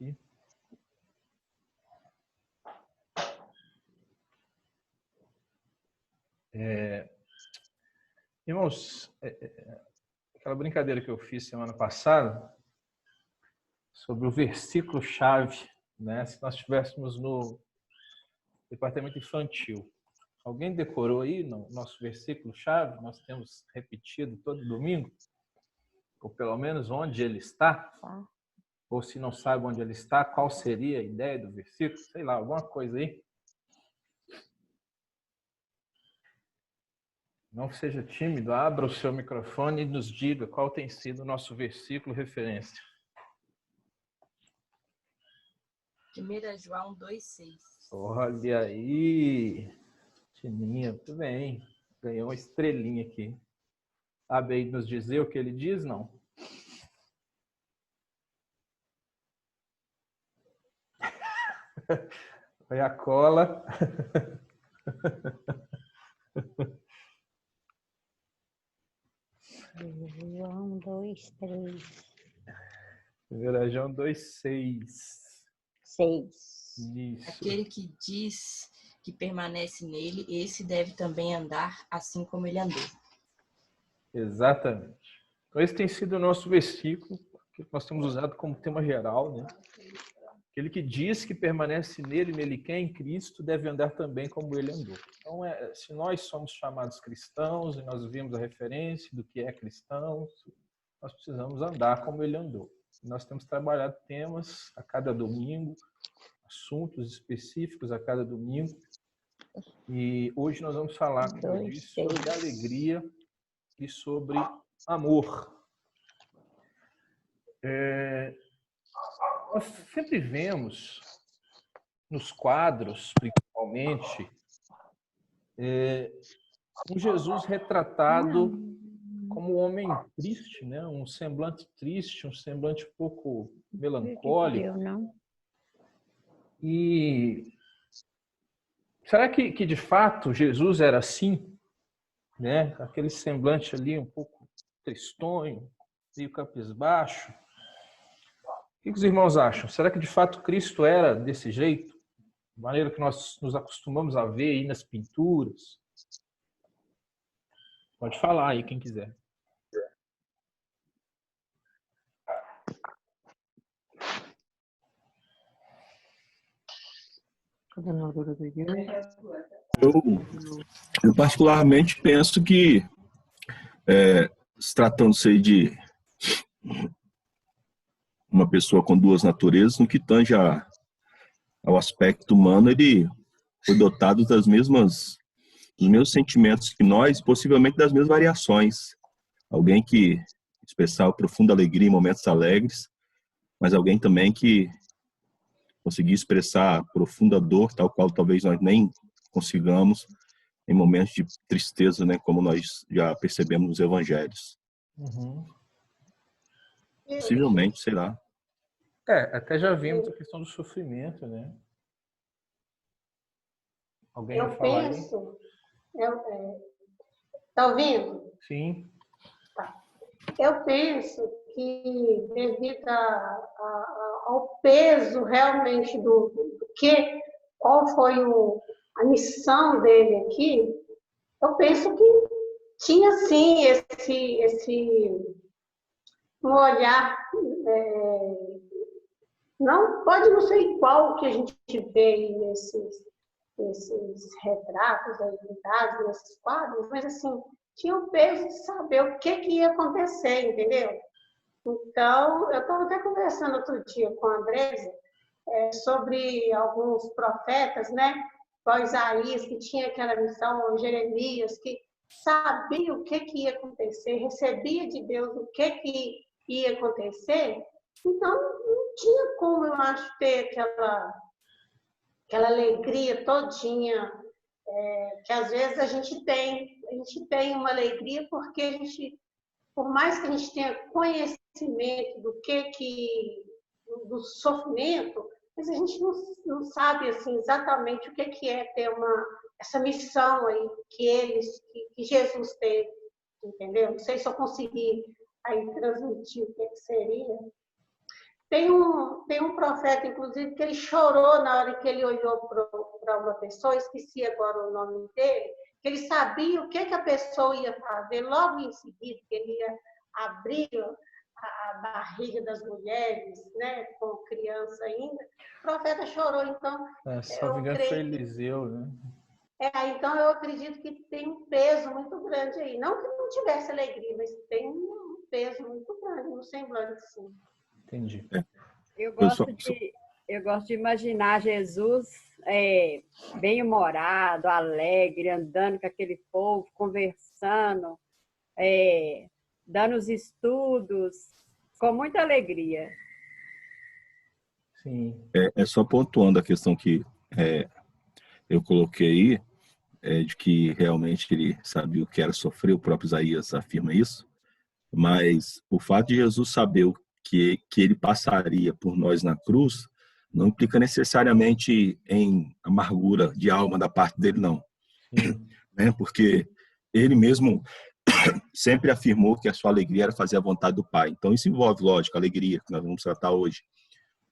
aqui. Irmãos, aquela brincadeira que eu fiz semana passada sobre o versículo-chave, né? Se nós estivéssemos no departamento infantil. Alguém decorou aí no nosso versículo-chave? Nós temos repetido todo domingo? Ou pelo menos onde ele está? Ou se não sabe onde ele está, qual seria a ideia do versículo? Sei lá, alguma coisa aí. Não seja tímido, abra o seu microfone e nos diga qual tem sido o nosso versículo referência. 1 João 2,6. Olha aí, Tininha, muito bem. Ganhou uma estrelinha aqui. Sabe aí nos dizer o que ele diz, não? Foi a cola. João 2,3. 1 João 2,6. 6. Isso. Aquele que diz que permanece nele, esse deve também andar assim como ele andou. Exatamente. Então, esse tem sido o nosso versículo, que nós temos usado como tema geral, né? Aquele que diz que permanece nele quer em Cristo, deve andar também como ele andou. Então, se nós somos chamados cristãos e nós vimos a referência do que é cristão, nós precisamos andar como ele andou. Nós temos trabalhado temas a cada domingo, assuntos específicos a cada domingo. E hoje nós vamos falar, como eu disse, sobre alegria e sobre amor. Nós sempre vemos nos quadros, principalmente, um Jesus retratado como um homem triste, né? Um semblante triste, um semblante um pouco melancólico. E será que de fato Jesus era assim? Né? Aquele semblante ali um pouco tristonho, meio cabisbaixo. O que os irmãos acham? Será que de fato Cristo era desse jeito? De maneira que nós nos acostumamos a ver aí nas pinturas? Pode falar aí, quem quiser. Eu particularmente penso que, se tratando-se de uma pessoa com duas naturezas, no que tange ao aspecto humano, ele foi dotado dos mesmos sentimentos que nós, possivelmente das mesmas variações. Alguém que expressava profunda alegria em momentos alegres, mas alguém também que conseguia expressar profunda dor, tal qual talvez nós nem consigamos em momentos de tristeza, né, como nós já percebemos nos evangelhos. Uhum. Possivelmente, sei lá. Até já vimos a questão do sofrimento, né? Alguém vai falar aí? Tá ouvindo? Sim. Tá. Eu penso que devido ao peso realmente qual foi a missão dele aqui, eu penso que tinha sim um olhar, pode não ser igual que a gente vê aí nesses retratos aí pintados, nesses quadros, mas assim, tinha o peso de saber o que ia acontecer, entendeu? Então, eu estava até conversando outro dia com a Andresa sobre alguns profetas, né? O Isaías, que tinha aquela missão, o Jeremias, que sabia o que ia acontecer, recebia de Deus o que ia acontecer. Então, não tinha como, eu acho, ter aquela alegria todinha, que às vezes a gente tem uma alegria porque a gente, por mais que a gente tenha conhecimento do sofrimento, mas a gente não sabe assim, exatamente o que é ter essa missão aí que Jesus teve, entendeu? Não sei se eu consegui aí transmitir o que seria. Tem um profeta, inclusive, que ele chorou na hora que ele olhou para uma pessoa, esqueci agora o nome dele, que ele sabia o que a pessoa ia fazer logo em seguida, que ele ia abrir a barriga das mulheres, né, com criança ainda. O profeta chorou, então... Se não me engano, foi Eliseu, né? Então eu acredito que tem um peso muito grande aí. Não que não tivesse alegria, mas tem um peso muito grande no semblante, sim. Entendi. Eu gosto de imaginar Jesus bem-humorado, alegre, andando com aquele povo, conversando, dando os estudos, com muita alegria. Sim. Só pontuando a questão que eu coloquei aí, de que realmente ele sabia o que era sofrer, o próprio Isaías afirma isso, mas o fato de Jesus saber o que ele passaria por nós na cruz não implica necessariamente em amargura de alma da parte dele, não. Né? Porque ele mesmo sempre afirmou que a sua alegria era fazer a vontade do Pai. Então isso envolve, lógico, a alegria que nós vamos tratar hoje,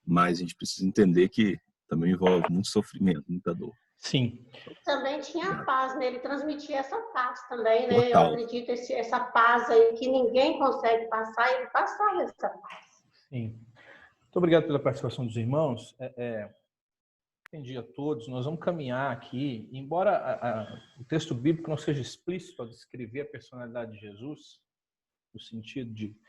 mas a gente precisa entender que também envolve muito sofrimento, muita dor. Sim. Também tinha paz, né? Ele transmitia essa paz também, né? Total. Eu acredito essa paz aí que ninguém consegue passar, ele passava essa paz. Sim. Muito obrigado pela participação dos irmãos. Entendi a todos. Nós vamos caminhar aqui, embora o texto bíblico não seja explícito ao descrever a personalidade de Jesus, no sentido de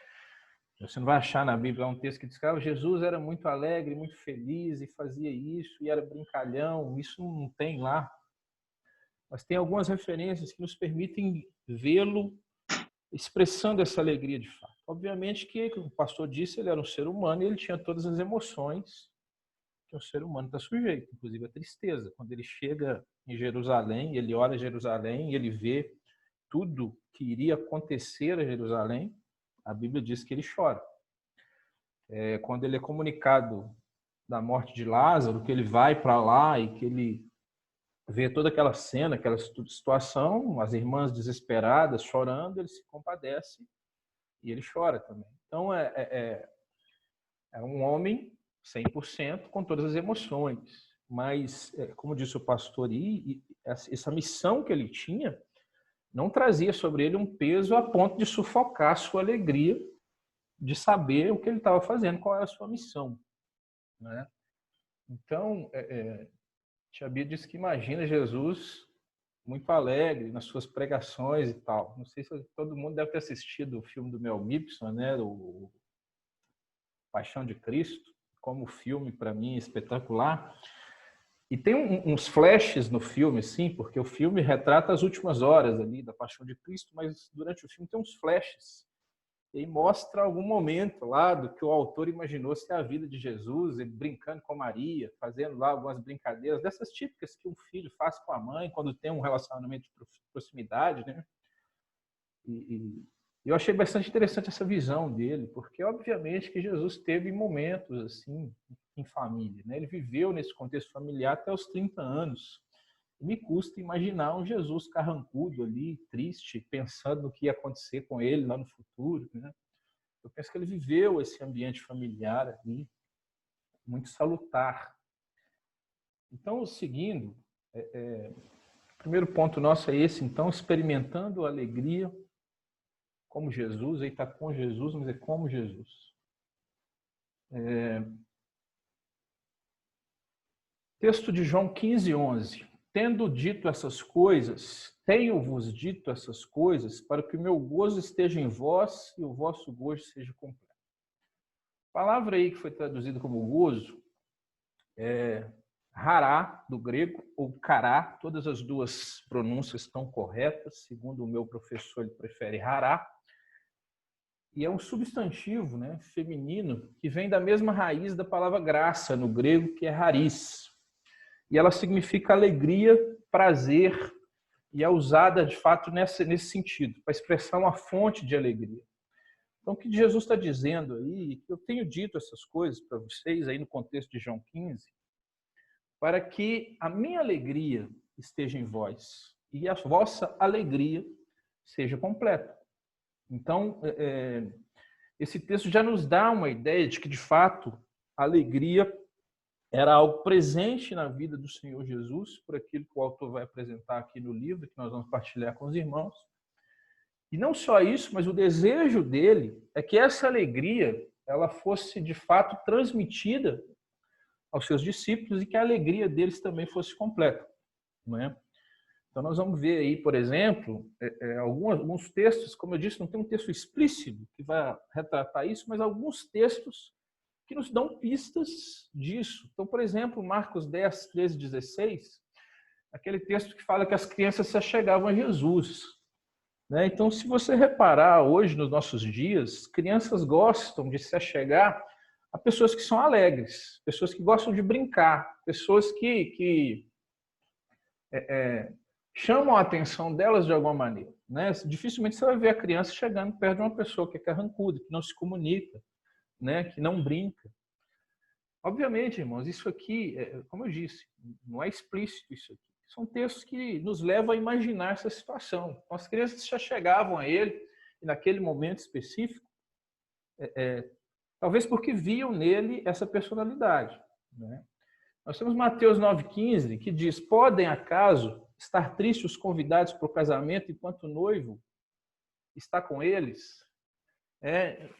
você não vai achar na Bíblia um texto que diz que Jesus era muito alegre, muito feliz e fazia isso, e era brincalhão. Isso não tem lá. Mas tem algumas referências que nos permitem vê-lo expressando essa alegria de fato. Obviamente que, como o pastor disse, ele era um ser humano e ele tinha todas as emoções que um ser humano está sujeito, inclusive a tristeza. Quando ele chega em Jerusalém, ele olha Jerusalém, ele vê tudo que iria acontecer a Jerusalém, a Bíblia diz que ele chora. Quando ele é comunicado da morte de Lázaro, que ele vai para lá e que ele vê toda aquela cena, aquela situação, as irmãs desesperadas chorando, ele se compadece e ele chora também. Então, é um homem 100% com todas as emoções. Mas, como disse o pastor, essa missão que ele tinha não trazia sobre ele um peso a ponto de sufocar a sua alegria de saber o que ele estava fazendo, qual era a sua missão, né? Então, Tia Bia disse que imagina Jesus muito alegre nas suas pregações e tal. Não sei se todo mundo deve ter assistido o filme do Mel Gibson, né? O Paixão de Cristo, como filme, para mim, espetacular. E tem uns flashes no filme, assim, porque o filme retrata as últimas horas ali da Paixão de Cristo, mas durante o filme tem uns flashes. E aí mostra algum momento lá do que o autor imaginou ser a vida de Jesus, ele brincando com Maria, fazendo lá algumas brincadeiras, dessas típicas que um filho faz com a mãe quando tem um relacionamento de proximidade, né? E eu achei bastante interessante essa visão dele, porque obviamente que Jesus teve momentos assim em família, né? Ele viveu nesse contexto familiar até os 30 anos. E me custa imaginar um Jesus carrancudo ali, triste, pensando no que ia acontecer com ele lá no futuro, né? Eu penso que ele viveu esse ambiente familiar ali, muito salutar. Então, seguindo, o primeiro ponto nosso é esse, então, experimentando a alegria como Jesus, aí está com Jesus, mas é como Jesus. Texto de João 15:11. Tendo dito essas coisas, tenho-vos dito essas coisas para que o meu gozo esteja em vós e o vosso gozo seja completo. A palavra aí que foi traduzida como gozo é hará, do grego, ou cará. Todas as duas pronúncias estão corretas. Segundo o meu professor, ele prefere hará. E é um substantivo, né, feminino que vem da mesma raiz da palavra graça no grego, que é haris. E ela significa alegria, prazer, e é usada, de fato, nesse sentido, para expressar uma fonte de alegria. Então, o que Jesus está dizendo aí, eu tenho dito essas coisas para vocês aí no contexto de João 15, para que a minha alegria esteja em vós e a vossa alegria seja completa. Então, esse texto já nos dá uma ideia de que, de fato, a alegria era algo presente na vida do Senhor Jesus, por aquilo que o autor vai apresentar aqui no livro, que nós vamos partilhar com os irmãos. E não só isso, mas o desejo dele é que essa alegria ela fosse de fato transmitida aos seus discípulos e que a alegria deles também fosse completa, não é? Então nós vamos ver aí, por exemplo, alguns textos, como eu disse, não tem um texto explícito que vai retratar isso, mas alguns textos que nos dão pistas disso. Então, por exemplo, Marcos 10, 13, 16, aquele texto que fala que as crianças se achegavam a Jesus, né? Então, se você reparar hoje nos nossos dias, crianças gostam de se achegar a pessoas que são alegres, pessoas que gostam de brincar, pessoas que chamam a atenção delas de alguma maneira, né? Dificilmente você vai ver a criança chegando perto de uma pessoa que é carrancuda, que não se comunica, né? Que não brinca. Obviamente, irmãos, isso aqui, como eu disse, não é explícito isso aqui. São textos que nos levam a imaginar essa situação. Então, as crianças já chegavam a ele, e naquele momento específico, talvez porque viam nele essa personalidade, né? Nós temos Mateus 9,15, que diz: podem, acaso, estar tristes os convidados para o casamento enquanto o noivo está com eles?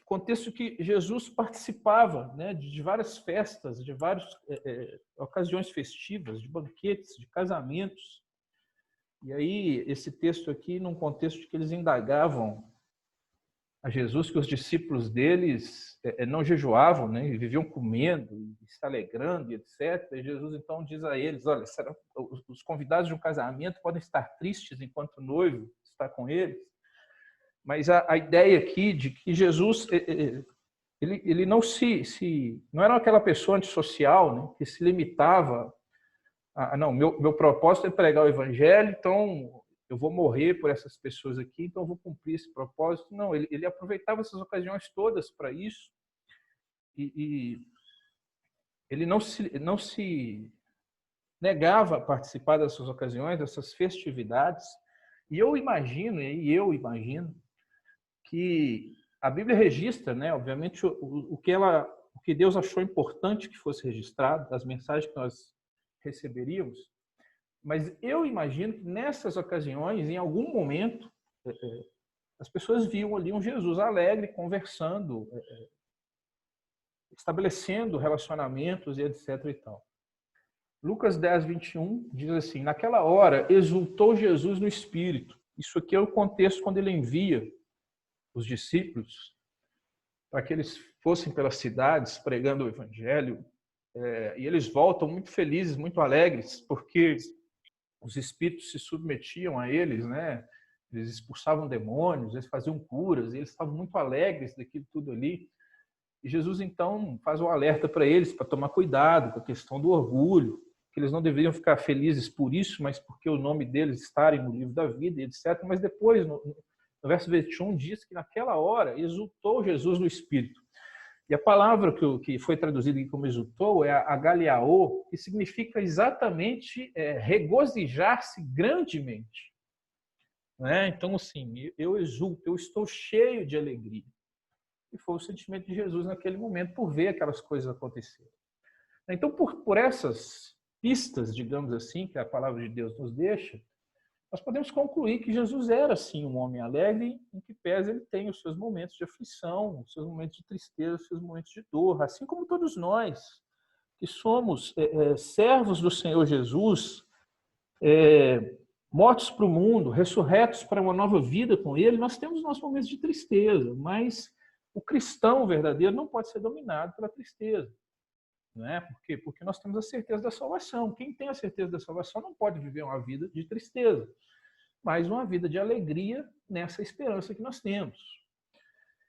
Contexto que Jesus participava, né, de várias festas, de várias ocasiões festivas, de banquetes, de casamentos. E aí, esse texto aqui, num contexto de que eles indagavam a Jesus que os discípulos deles não jejuavam, né, e viviam comendo, e se alegrando, etc. E Jesus, então, diz a eles: olha, os convidados de um casamento podem estar tristes enquanto o noivo está com eles. Mas a ideia aqui de que Jesus ele não não era aquela pessoa antissocial, né, que se limitava a não, meu propósito é pregar o evangelho, então eu vou morrer por essas pessoas aqui, então eu vou cumprir esse propósito. Não, ele aproveitava essas ocasiões todas para isso e ele não se negava a participar dessas ocasiões, dessas festividades. E eu imagino que a Bíblia registra, né, obviamente, o que Deus achou importante que fosse registrado, as mensagens que nós receberíamos, mas eu imagino que nessas ocasiões, em algum momento, as pessoas viam ali um Jesus alegre, conversando, estabelecendo relacionamentos e etc. e tal. Lucas 10, 21 diz assim: naquela hora exultou Jesus no Espírito. Isso aqui é o contexto quando ele envia os discípulos para que eles fossem pelas cidades pregando o evangelho, e eles voltam muito felizes, muito alegres, porque os espíritos se submetiam a eles, né? Eles expulsavam demônios, eles faziam curas, e eles estavam muito alegres daquilo tudo ali. E Jesus, então, faz um alerta para eles, para tomar cuidado com a questão do orgulho, que eles não deveriam ficar felizes por isso, mas porque o nome deles estarem no livro da vida, etc. Mas depois, no verso 21, diz que naquela hora exultou Jesus no Espírito. E a palavra que foi traduzida aqui como exultou é agaliao, que significa exatamente regozijar-se grandemente. Né? Então, assim, eu exulto, eu estou cheio de alegria. E foi o sentimento de Jesus naquele momento, por ver aquelas coisas acontecerem. Então, por essas pistas, digamos assim, que a palavra de Deus nos deixa, nós podemos concluir que Jesus era, sim, um homem alegre, em que pese ele tem os seus momentos de aflição, os seus momentos de tristeza, os seus momentos de dor, assim como todos nós, que somos servos do Senhor Jesus, mortos para o mundo, ressurretos para uma nova vida com Ele, nós temos nossos momentos de tristeza, mas o cristão verdadeiro não pode ser dominado pela tristeza. Não é? Por quê? Porque nós temos a certeza da salvação. Quem tem a certeza da salvação não pode viver uma vida de tristeza, mas uma vida de alegria nessa esperança que nós temos.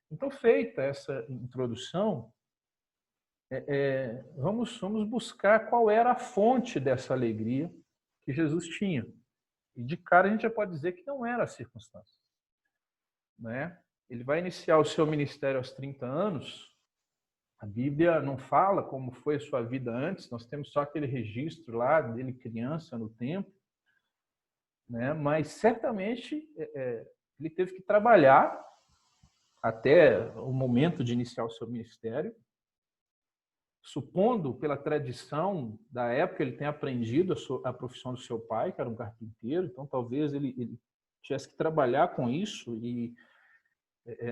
Então, feita essa introdução, vamos buscar qual era a fonte dessa alegria que Jesus tinha. E de cara a gente já pode dizer que não era a circunstância. Né? Ele vai iniciar o seu ministério aos 30 anos. A Bíblia não fala como foi a sua vida antes, nós temos só aquele registro lá dele criança no templo, né? Mas certamente ele teve que trabalhar até o momento de iniciar o seu ministério, supondo pela tradição da época, ele tenha aprendido a profissão do seu pai, que era um carpinteiro, então talvez ele tivesse que trabalhar com isso e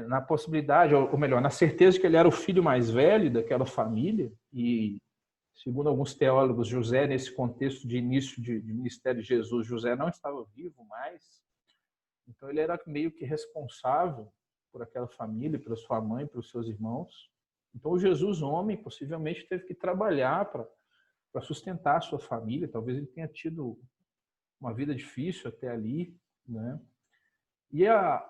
na possibilidade, ou melhor, na certeza de que ele era o filho mais velho daquela família e, segundo alguns teólogos, José, nesse contexto de início de ministério de Jesus, José não estava vivo mais, então ele era meio que responsável por aquela família, pela sua mãe, pelos seus irmãos. Então, Jesus, homem, possivelmente teve que trabalhar para sustentar a sua família. Talvez ele tenha tido uma vida difícil até ali, né? E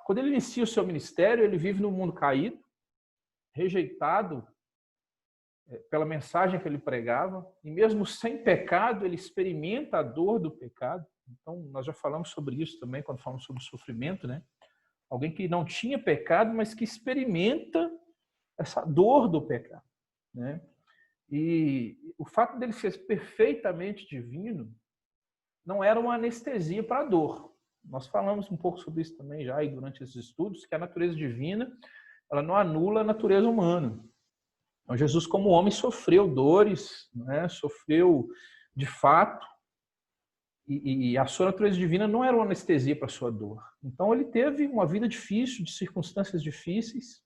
quando ele inicia o seu ministério, ele vive num mundo caído, rejeitado pela mensagem que ele pregava, e mesmo sem pecado, ele experimenta a dor do pecado. Então, nós já falamos sobre isso também, quando falamos sobre o sofrimento, né? Alguém que não tinha pecado, mas que experimenta essa dor do pecado, né? E o fato dele ser perfeitamente divino não era uma anestesia para a dor. Nós falamos um pouco sobre isso também já durante esses estudos, que a natureza divina ela não anula a natureza humana. Então, Jesus, como homem, sofreu dores, né? Sofreu de fato, e a sua natureza divina não era uma anestesia para a sua dor. Então, ele teve uma vida difícil, de circunstâncias difíceis,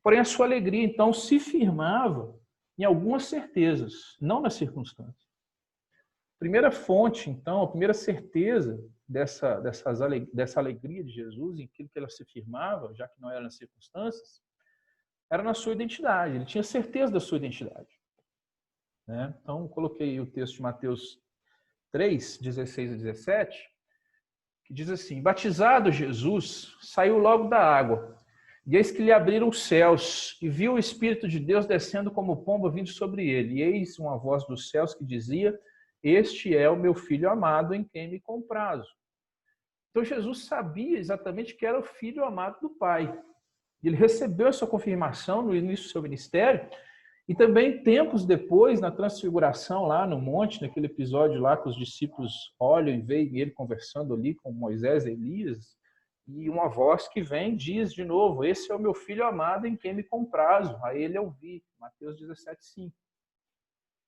porém a sua alegria, então, se firmava em algumas certezas, não nas circunstâncias. A primeira fonte, então, a primeira certeza dessa alegria de Jesus, em aquilo que ela se firmava, já que não era nas circunstâncias, era na sua identidade. Ele tinha certeza da sua identidade, né? Então, coloquei o texto de Mateus 3, 16 a 17, que diz assim: batizado Jesus, saiu logo da água, e eis que lhe abriram os céus, e viu o Espírito de Deus descendo como pomba vindo sobre ele. E eis uma voz dos céus que dizia: este é o meu Filho amado, em quem me comprazo. Então Jesus sabia exatamente que era o Filho amado do Pai. Ele recebeu essa confirmação no início do seu ministério, e também tempos depois, na transfiguração lá no monte, naquele episódio lá que os discípulos olham e veem ele conversando ali com Moisés e Elias, e uma voz que vem diz de novo: esse é o meu Filho amado em quem me comprazo, a ele ouvi. Mateus 17:5.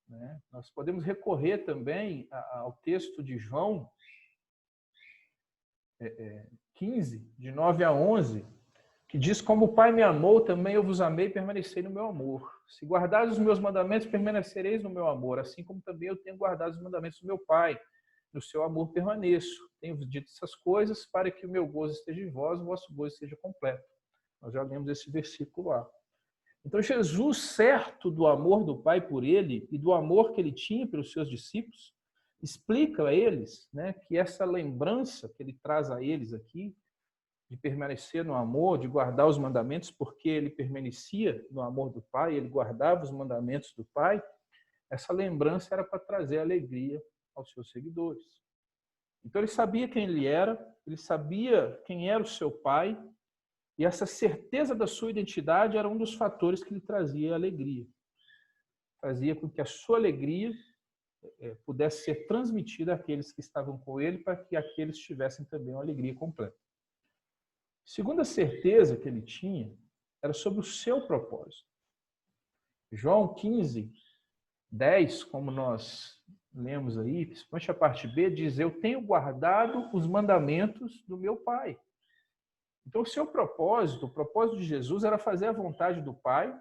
Né? Nós podemos recorrer também ao texto de João 15, de 9 a 11, que diz: como o Pai me amou, também eu vos amei, permanecei no meu amor. Se guardares os meus mandamentos, permanecereis no meu amor, assim como também eu tenho guardado os mandamentos do meu Pai. No seu amor permaneço. Tenho dito essas coisas para que o meu gozo esteja em vós, o vosso gozo seja completo. Nós já lemos esse versículo lá. Então, Jesus, certo do amor do Pai por ele e do amor que ele tinha pelos seus discípulos, explica a eles, né, que essa lembrança que ele traz a eles aqui, de permanecer no amor, de guardar os mandamentos, porque ele permanecia no amor do Pai, ele guardava os mandamentos do Pai, essa lembrança era para trazer alegria aos seus seguidores. Então ele sabia quem ele era, ele sabia quem era o seu Pai, e essa certeza da sua identidade era um dos fatores que lhe trazia alegria. Fazia com que a sua alegria pudesse ser transmitida àqueles que estavam com ele, para que aqueles tivessem também uma alegria completa. Segunda certeza que ele tinha era sobre o seu propósito. João 15, 10, como nós lemos aí, principalmente a parte B, diz: eu tenho guardado os mandamentos do meu Pai. Então, o seu propósito, o propósito de Jesus, era fazer a vontade do Pai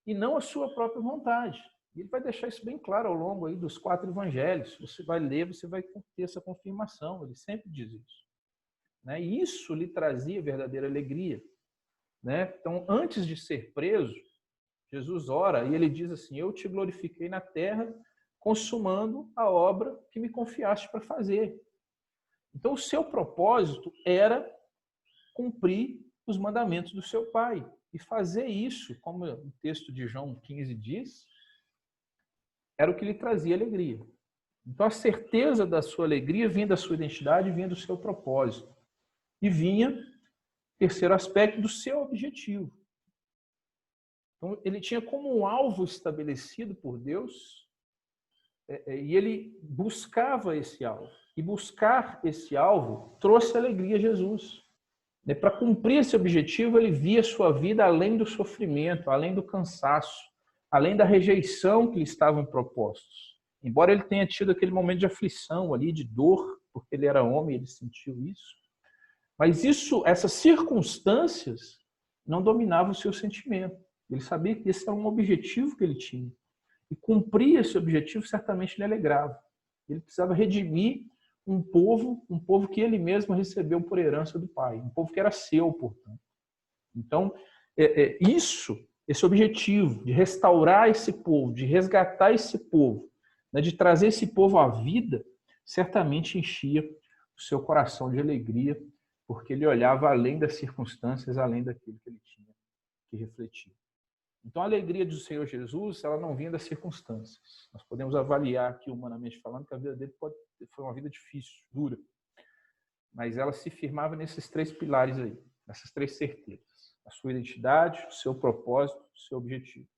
e não a sua própria vontade. E ele vai deixar isso bem claro ao longo aí dos 4 evangelhos. Você vai ler, você vai ter essa confirmação. Ele sempre diz isso. Né? E isso lhe trazia verdadeira alegria. Né? Então, antes de ser preso, Jesus ora e ele diz assim: eu te glorifiquei na terra, consumando a obra que me confiaste para fazer. Então, o seu propósito era cumprir os mandamentos do seu Pai. E fazer isso, como o texto de João 15 diz, era o que lhe trazia alegria. Então, a certeza da sua alegria vinha da sua identidade, vinha do seu propósito. E vinha, terceiro aspecto, do seu objetivo. Então, ele tinha como um alvo estabelecido por Deus, e ele buscava esse alvo. E buscar esse alvo trouxe alegria a Jesus. Para cumprir esse objetivo, ele via sua vida além do sofrimento, além do cansaço, além da rejeição que lhe estavam propostos. Embora ele tenha tido aquele momento de aflição ali, de dor, porque ele era homem, ele sentiu isso. Mas essas circunstâncias não dominavam o seu sentimento. Ele sabia que esse era um objetivo que ele tinha. E cumprir esse objetivo certamente lhe alegrava. Ele precisava redimir um povo que ele mesmo recebeu por herança do Pai, um povo que era seu, portanto. Então, esse objetivo de restaurar esse povo, de resgatar esse povo, né, de trazer esse povo à vida, certamente enchia o seu coração de alegria, porque ele olhava além das circunstâncias, além daquilo que ele tinha que refletir. Então, a alegria do Senhor Jesus, ela não vinha das circunstâncias. Nós podemos avaliar aqui, humanamente falando, que a vida dele foi uma vida difícil, dura. Mas ela se firmava nesses 3 pilares aí, nessas 3 certezas. A sua identidade, o seu propósito, o seu objetivo.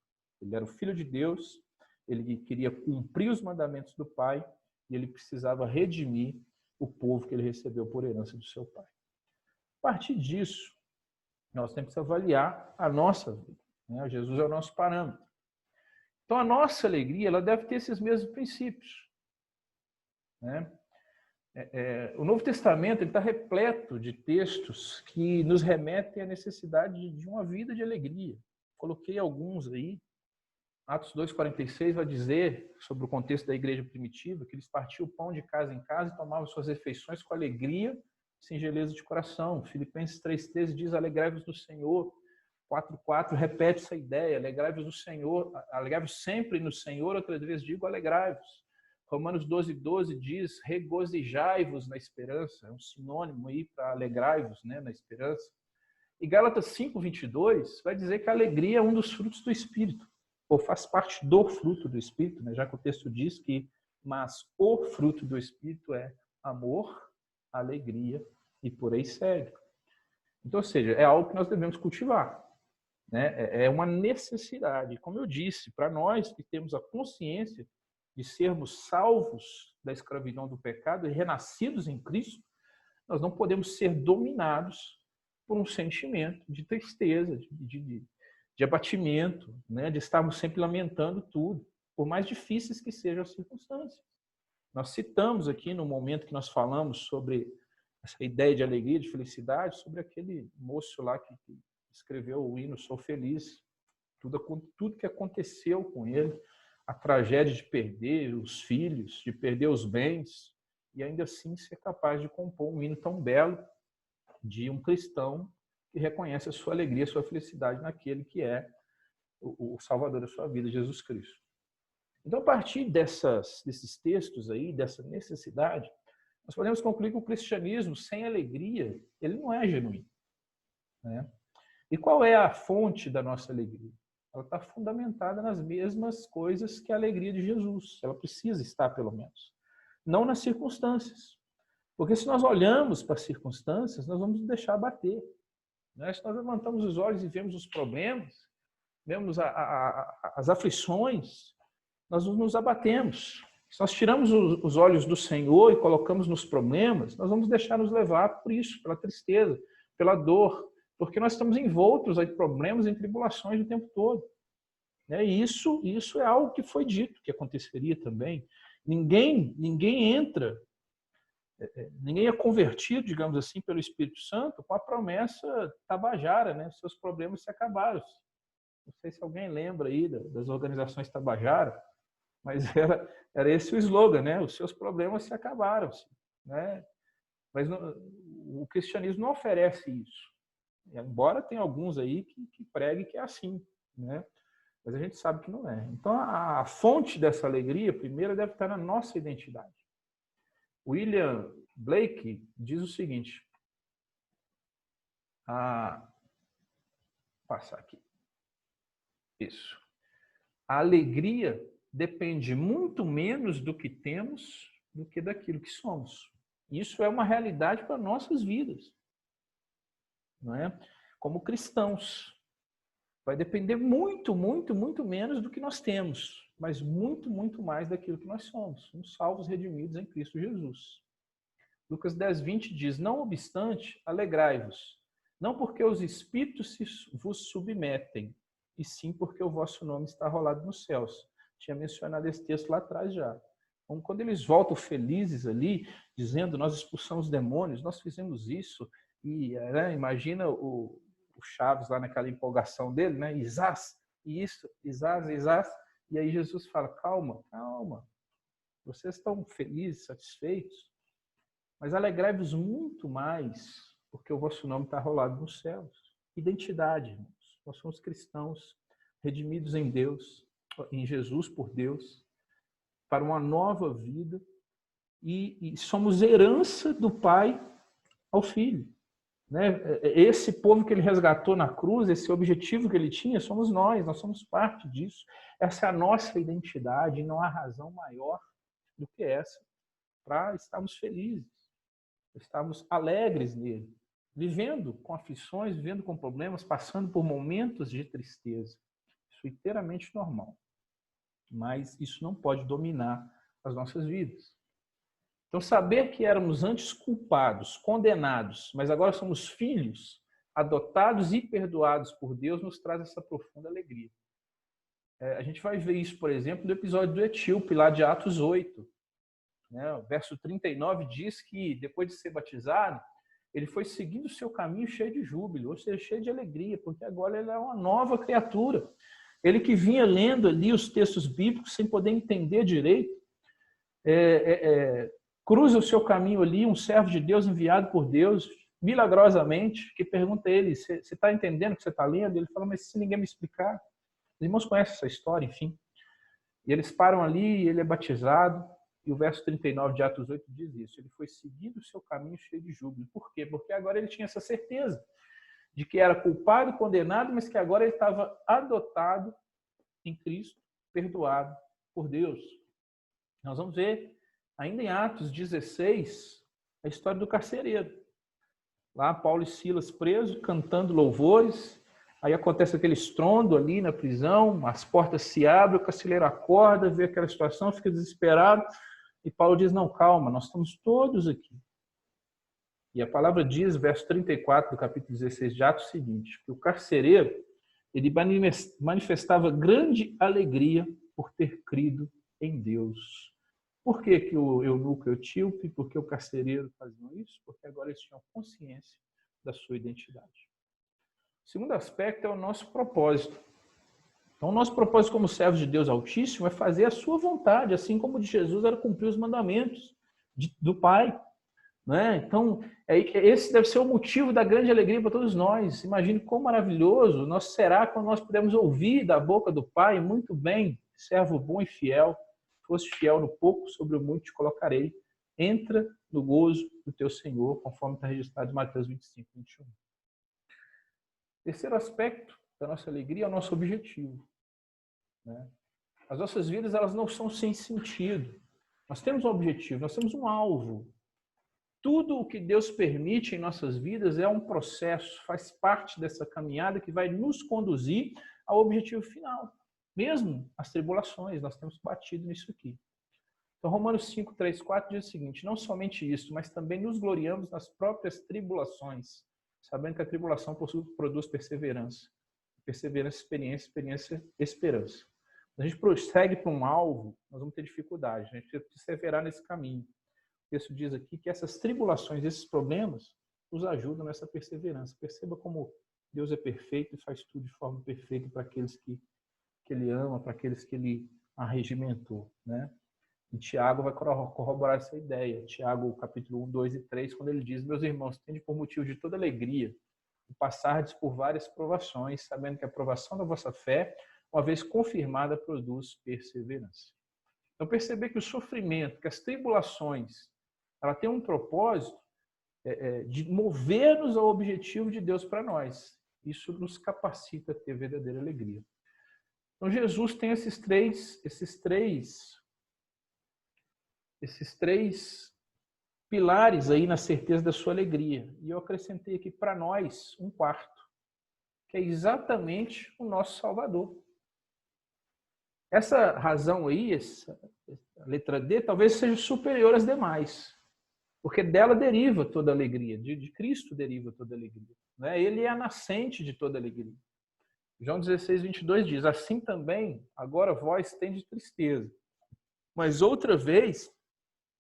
Ele era o Filho de Deus, ele queria cumprir os mandamentos do Pai e ele precisava redimir o povo que ele recebeu por herança do seu Pai. A partir disso, nós temos que avaliar a nossa vida. Jesus é o nosso parâmetro. Então, a nossa alegria ela deve ter esses mesmos princípios. O Novo Testamento está repleto de textos que nos remetem à necessidade de uma vida de alegria. Coloquei alguns aí. Atos 2,46 vai dizer sobre o contexto da igreja primitiva que eles partiam o pão de casa em casa e tomavam suas refeições com alegria e singeleza de coração. Filipenses 3,13 diz: alegrai-vos no Senhor. 4,4 repete essa ideia: alegrai-vos no Senhor, alegrai-vos sempre no Senhor, outra vez digo, alegrai-vos. Romanos 12,12 diz: regozijai-vos na esperança, é um sinônimo aí para alegrai-vos, né, na esperança. E Gálatas 5,22 vai dizer que a alegria é um dos frutos do Espírito, ou faz parte do fruto do Espírito, né, já que o texto diz que, mas o fruto do Espírito é amor, alegria e por aí segue. Então, ou seja, é algo que nós devemos cultivar. É uma necessidade. Como eu disse, para nós que temos a consciência de sermos salvos da escravidão do pecado e renascidos em Cristo, nós não podemos ser dominados por um sentimento de tristeza, de abatimento, né? De estarmos sempre lamentando tudo, por mais difíceis que sejam as circunstâncias. Nós citamos aqui no momento que nós falamos sobre essa ideia de alegria, de felicidade, sobre aquele moço lá que escreveu o hino Sou Feliz, tudo que aconteceu com ele, a tragédia de perder os filhos, de perder os bens, e ainda assim ser capaz de compor um hino tão belo de um cristão que reconhece a sua alegria, a sua felicidade naquele que é o Salvador da sua vida, Jesus Cristo. Então, a partir desses textos aí, dessa necessidade, nós podemos concluir que o cristianismo sem alegria, ele não é genuíno. E qual é a fonte da nossa alegria? Ela está fundamentada nas mesmas coisas que a alegria de Jesus. Ela precisa estar, pelo menos. Não nas circunstâncias. Porque se nós olhamos para as circunstâncias, nós vamos nos deixar abater. Se nós levantamos os olhos e vemos os problemas, vemos as aflições, nós nos abatemos. Se nós tiramos os olhos do Senhor e colocamos nos problemas, nós vamos deixar nos levar por isso, pela tristeza, pela dor, porque nós estamos envoltos em problemas e em tribulações o tempo todo. E isso é algo que foi dito, que aconteceria também. Ninguém entra, ninguém é convertido, digamos assim, pelo Espírito Santo com a promessa tabajara, né? Seus problemas se acabaram. Não sei se alguém lembra aí das organizações tabajara, mas era esse o slogan, né? Os seus problemas se acabaram, né? Mas o cristianismo não oferece isso. Embora tenha alguns aí que preguem que é assim, né? Mas a gente sabe que não é. Então, a fonte dessa alegria, primeiro, deve estar na nossa identidade. William Blake diz o seguinte, passar aqui. Isso. A alegria depende muito menos do que temos do que daquilo que somos. Isso é uma realidade para nossas vidas. Não é? Como cristãos. Vai depender muito, muito, muito menos do que nós temos, mas muito, muito mais daquilo que nós somos. Somos salvos, redimidos em Cristo Jesus. Lucas 10:20 diz, não obstante, alegrai-vos, não porque os espíritos vos submetem, e sim porque o vosso nome está rolado nos céus. Tinha mencionado esse texto lá atrás já. Então, quando eles voltam felizes ali, dizendo, nós expulsamos demônios, nós fizemos isso, e imagina o Chaves lá naquela empolgação dele, né? Isás, isso, Isás, e aí Jesus fala, calma, vocês estão felizes, satisfeitos, mas alegrai-vos muito mais, porque o vosso nome está rolado nos céus. Identidade, irmãos. Nós somos cristãos, redimidos em Deus, em Jesus por Deus, para uma nova vida, e somos herança do Pai ao Filho. Né? Esse povo que ele resgatou na cruz, esse objetivo que ele tinha, somos nós somos parte disso. Essa é a nossa identidade, e não há razão maior do que essa para estarmos felizes, estarmos alegres nele, vivendo com aflições, vivendo com problemas, passando por momentos de tristeza. Isso é inteiramente normal. Mas isso não pode dominar as nossas vidas. Então, saber que éramos antes culpados, condenados, mas agora somos filhos, adotados e perdoados por Deus, nos traz essa profunda alegria. A gente vai ver isso, por exemplo, no episódio do etíope, lá de Atos 8. O verso 39 diz que, depois de ser batizado, ele foi seguindo o seu caminho cheio de júbilo, ou seja, cheio de alegria, porque agora ele é uma nova criatura. Ele que vinha lendo ali os textos bíblicos sem poder entender direito, cruza o seu caminho ali, um servo de Deus enviado por Deus, milagrosamente, que pergunta a ele, você está entendendo o que você está lendo? Ele fala, mas se ninguém me explicar. Os irmãos conhecem essa história, enfim. E eles param ali, e ele é batizado, e o verso 39 de Atos 8 diz isso, ele foi seguindo o seu caminho cheio de júbilo. Por quê? Porque agora ele tinha essa certeza de que era culpado, condenado, mas que agora ele estava adotado em Cristo, perdoado por Deus. Nós vamos ver, ainda em Atos 16, a história do carcereiro. Lá, Paulo e Silas presos, cantando louvores, aí acontece aquele estrondo ali na prisão, as portas se abrem, o carcereiro acorda, vê aquela situação, fica desesperado, e Paulo diz, não, calma, nós estamos todos aqui. E a palavra diz, verso 34 do capítulo 16 de Atos, o seguinte, que o carcereiro, ele manifestava grande alegria por ter crido em Deus. Por que o eunuco etíope, por que o carcereiro faziam isso? Porque agora eles tinham consciência da sua identidade. O segundo aspecto é o nosso propósito. Então, o nosso propósito como servos de Deus Altíssimo é fazer a sua vontade, assim como o de Jesus era cumprir os mandamentos do Pai. Né? Então, esse deve ser o motivo da grande alegria para todos nós. Imagine quão maravilhoso nós será quando nós pudermos ouvir da boca do Pai, muito bem, servo bom e fiel, foste fiel no pouco, sobre o muito te colocarei. Entra no gozo do teu Senhor, conforme está registrado em Mateus 25, 21. Terceiro aspecto da nossa alegria é o nosso objetivo. Né? As nossas vidas, elas não são sem sentido. Nós temos um objetivo, nós temos um alvo. Tudo o que Deus permite em nossas vidas é um processo, faz parte dessa caminhada que vai nos conduzir ao objetivo final. Mesmo as tribulações, nós temos batido nisso aqui. Então, Romanos 5, 3, 4 diz o seguinte, não somente isso, mas também nos gloriamos nas próprias tribulações, sabendo que a tribulação produz perseverança. Perseverança, experiência, esperança. Quando a gente prossegue para um alvo, nós vamos ter dificuldade, a gente precisa perseverar nesse caminho. O texto diz aqui que essas tribulações, esses problemas, nos ajudam nessa perseverança. Perceba como Deus é perfeito e faz tudo de forma perfeita para aqueles que Ele ama, para aqueles que Ele arregimentou. Né? E Tiago vai corroborar essa ideia. Tiago, capítulo 1, 2 e 3, quando ele diz, meus irmãos, tende por motivo de toda alegria e passardes por várias provações, sabendo que a provação da vossa fé, uma vez confirmada, produz perseverança. Então, perceber que o sofrimento, que as tribulações, ela tem um propósito de mover-nos ao objetivo de Deus para nós. Isso nos capacita a ter verdadeira alegria. Então, Jesus tem esses três pilares aí na certeza da sua alegria. E eu acrescentei aqui para nós um quarto, que é exatamente o nosso Salvador. Essa razão aí, a letra D, talvez seja superior às demais, porque dela deriva toda a alegria, de Cristo deriva toda a alegria. Né? Ele é a nascente de toda a alegria. João 16, 22 diz: assim também, agora vós tendes tristeza, mas outra vez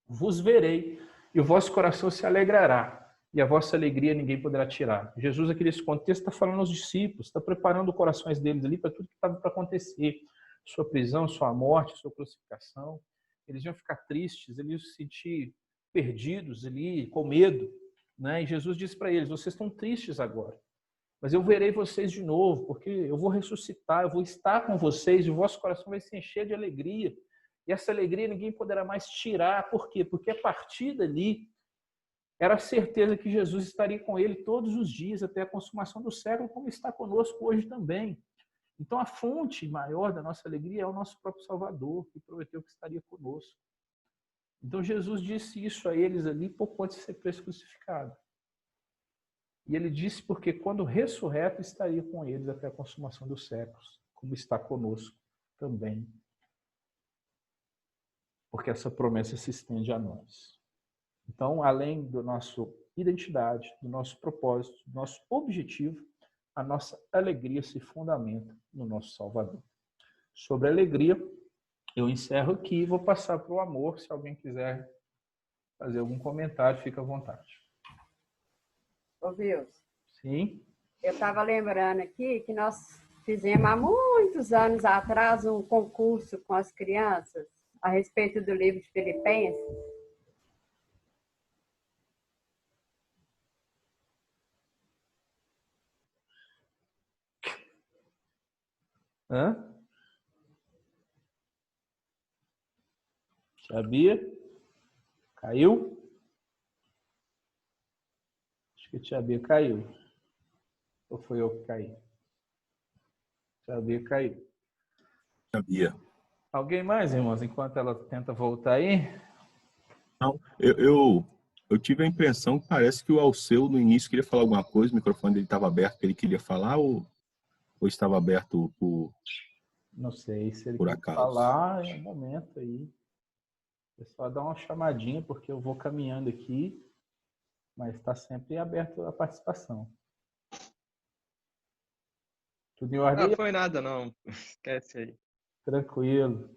vos verei, e o vosso coração se alegrará, e a vossa alegria ninguém poderá tirar. Jesus, aqui nesse contexto, está falando aos discípulos, está preparando os corações deles ali para tudo que estava para acontecer. Sua prisão, sua morte, sua crucificação. Eles iam ficar tristes, eles iam se sentir perdidos ali, com medo, né? E Jesus disse para eles: vocês estão tristes agora, mas eu verei vocês de novo, porque eu vou ressuscitar, eu vou estar com vocês, e o vosso coração vai se encher de alegria. E essa alegria ninguém poderá mais tirar. Por quê? Porque a partir dali era a certeza que Jesus estaria com ele todos os dias, até a consumação do século, como está conosco hoje também. Então, a fonte maior da nossa alegria é o nosso próprio Salvador, que prometeu que estaria conosco. Então, Jesus disse isso a eles ali pouco antes de ser preso crucificado. E ele disse porque quando ressurreto estaria com eles até a consumação dos séculos, como está conosco também. Porque essa promessa se estende a nós. Então, além da nossa identidade, do nosso propósito, do nosso objetivo, a nossa alegria se fundamenta no nosso Salvador. Sobre a alegria, eu encerro aqui e vou passar para o amor. Se alguém quiser fazer algum comentário, fica à vontade. Ô, Wilson, Sim? eu estava lembrando aqui que nós fizemos há muitos anos atrás um concurso com as crianças a respeito do livro de Filipenses. Hã? Tia caiu? Acho que a Tia Bia caiu. Ou foi eu que caí? Tia Bia caiu. Sabia. Alguém mais, irmãos, enquanto ela tenta voltar aí? Não, eu tive a impressão que parece que o Alceu, no início, queria falar alguma coisa, o microfone dele estava aberto, que ele queria falar, ou estava aberto Não sei, se ele por quer acaso? falar, é um momento aí. É só dar uma chamadinha, porque eu vou caminhando aqui, mas está sempre aberto a participação. Tudo em ordem? Não foi nada, não. Esquece aí. Tranquilo.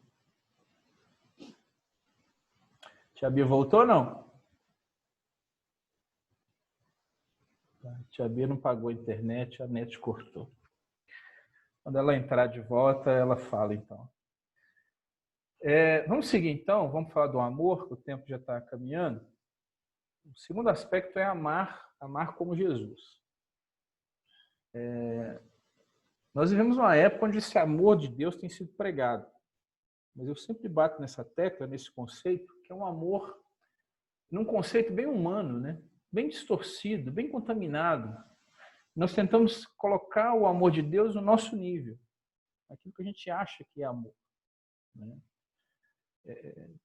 Tia Bia voltou ou não? Tia Bia não pagou a internet, a net cortou. Quando ela entrar de volta, ela fala, então. Vamos seguir, então. Vamos falar do amor, que o tempo já está caminhando. O segundo aspecto é amar como Jesus. Nós vivemos uma época onde esse amor de Deus tem sido pregado. Mas eu sempre bato nessa tecla, nesse conceito, que é um amor, num conceito bem humano, né? Bem distorcido, bem contaminado. Nós tentamos colocar o amor de Deus no nosso nível, aquilo que a gente acha que é amor, né?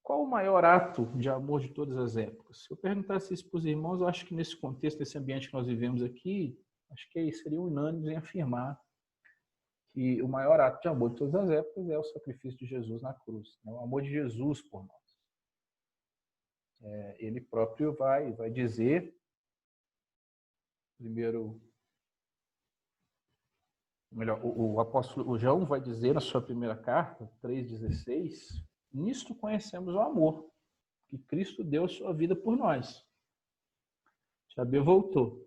Qual o maior ato de amor de todas as épocas? Se eu perguntasse isso para os irmãos, eu acho que nesse contexto, nesse ambiente que nós vivemos aqui, acho que seriam unânimes em afirmar que o maior ato de amor de todas as épocas é o sacrifício de Jesus na cruz, né? O amor de Jesus por nós. Ele próprio vai dizer, primeiro, o apóstolo João vai dizer na sua primeira carta, 3,16, nisto conhecemos o amor, que Cristo deu a sua vida por nós. Tia Bia voltou.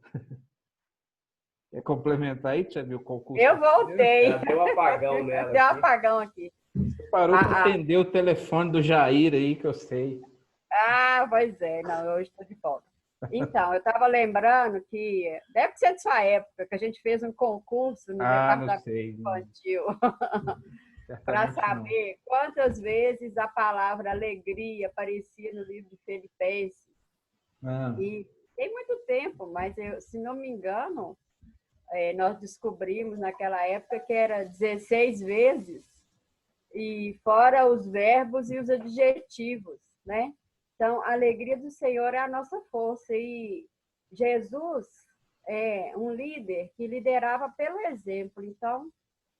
Quer complementar aí, Tia Bia, o concurso? Eu voltei. Deu um apagão nela. Deu um apagão aqui. Você parou para atender o telefone do Jair aí, que eu sei. Ah, pois é. Não, hoje estou de volta. Então, eu estava lembrando que deve ser de sua época, que a gente fez um concurso no departamento infantil para saber quantas vezes a palavra alegria aparecia no livro de Filipenses. E tem muito tempo, mas se não me engano, nós descobrimos naquela época que era 16 vezes, e fora os verbos e os adjetivos, né? Então, a alegria do Senhor é a nossa força. E Jesus é um líder que liderava pelo exemplo. Então,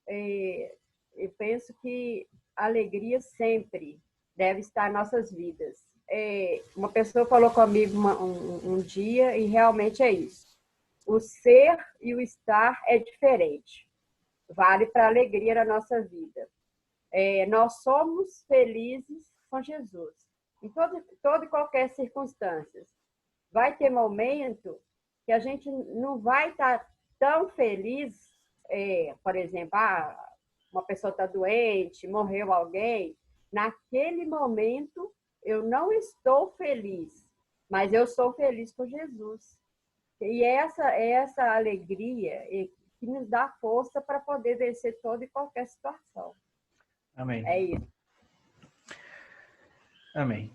eu penso que a alegria sempre deve estar em nossas vidas. Uma pessoa falou comigo um dia, e realmente é isso. O ser e o estar é diferente. vale para a alegria da nossa vida. Nós somos felizes com Jesus, em toda e qualquer circunstância. Vai ter momento que a gente não vai estar tão feliz, por exemplo, uma pessoa está doente, morreu alguém, naquele momento eu não estou feliz, mas eu sou feliz com Jesus. E essa alegria que nos dá força para poder vencer toda e qualquer situação. Amém. É isso. Amém.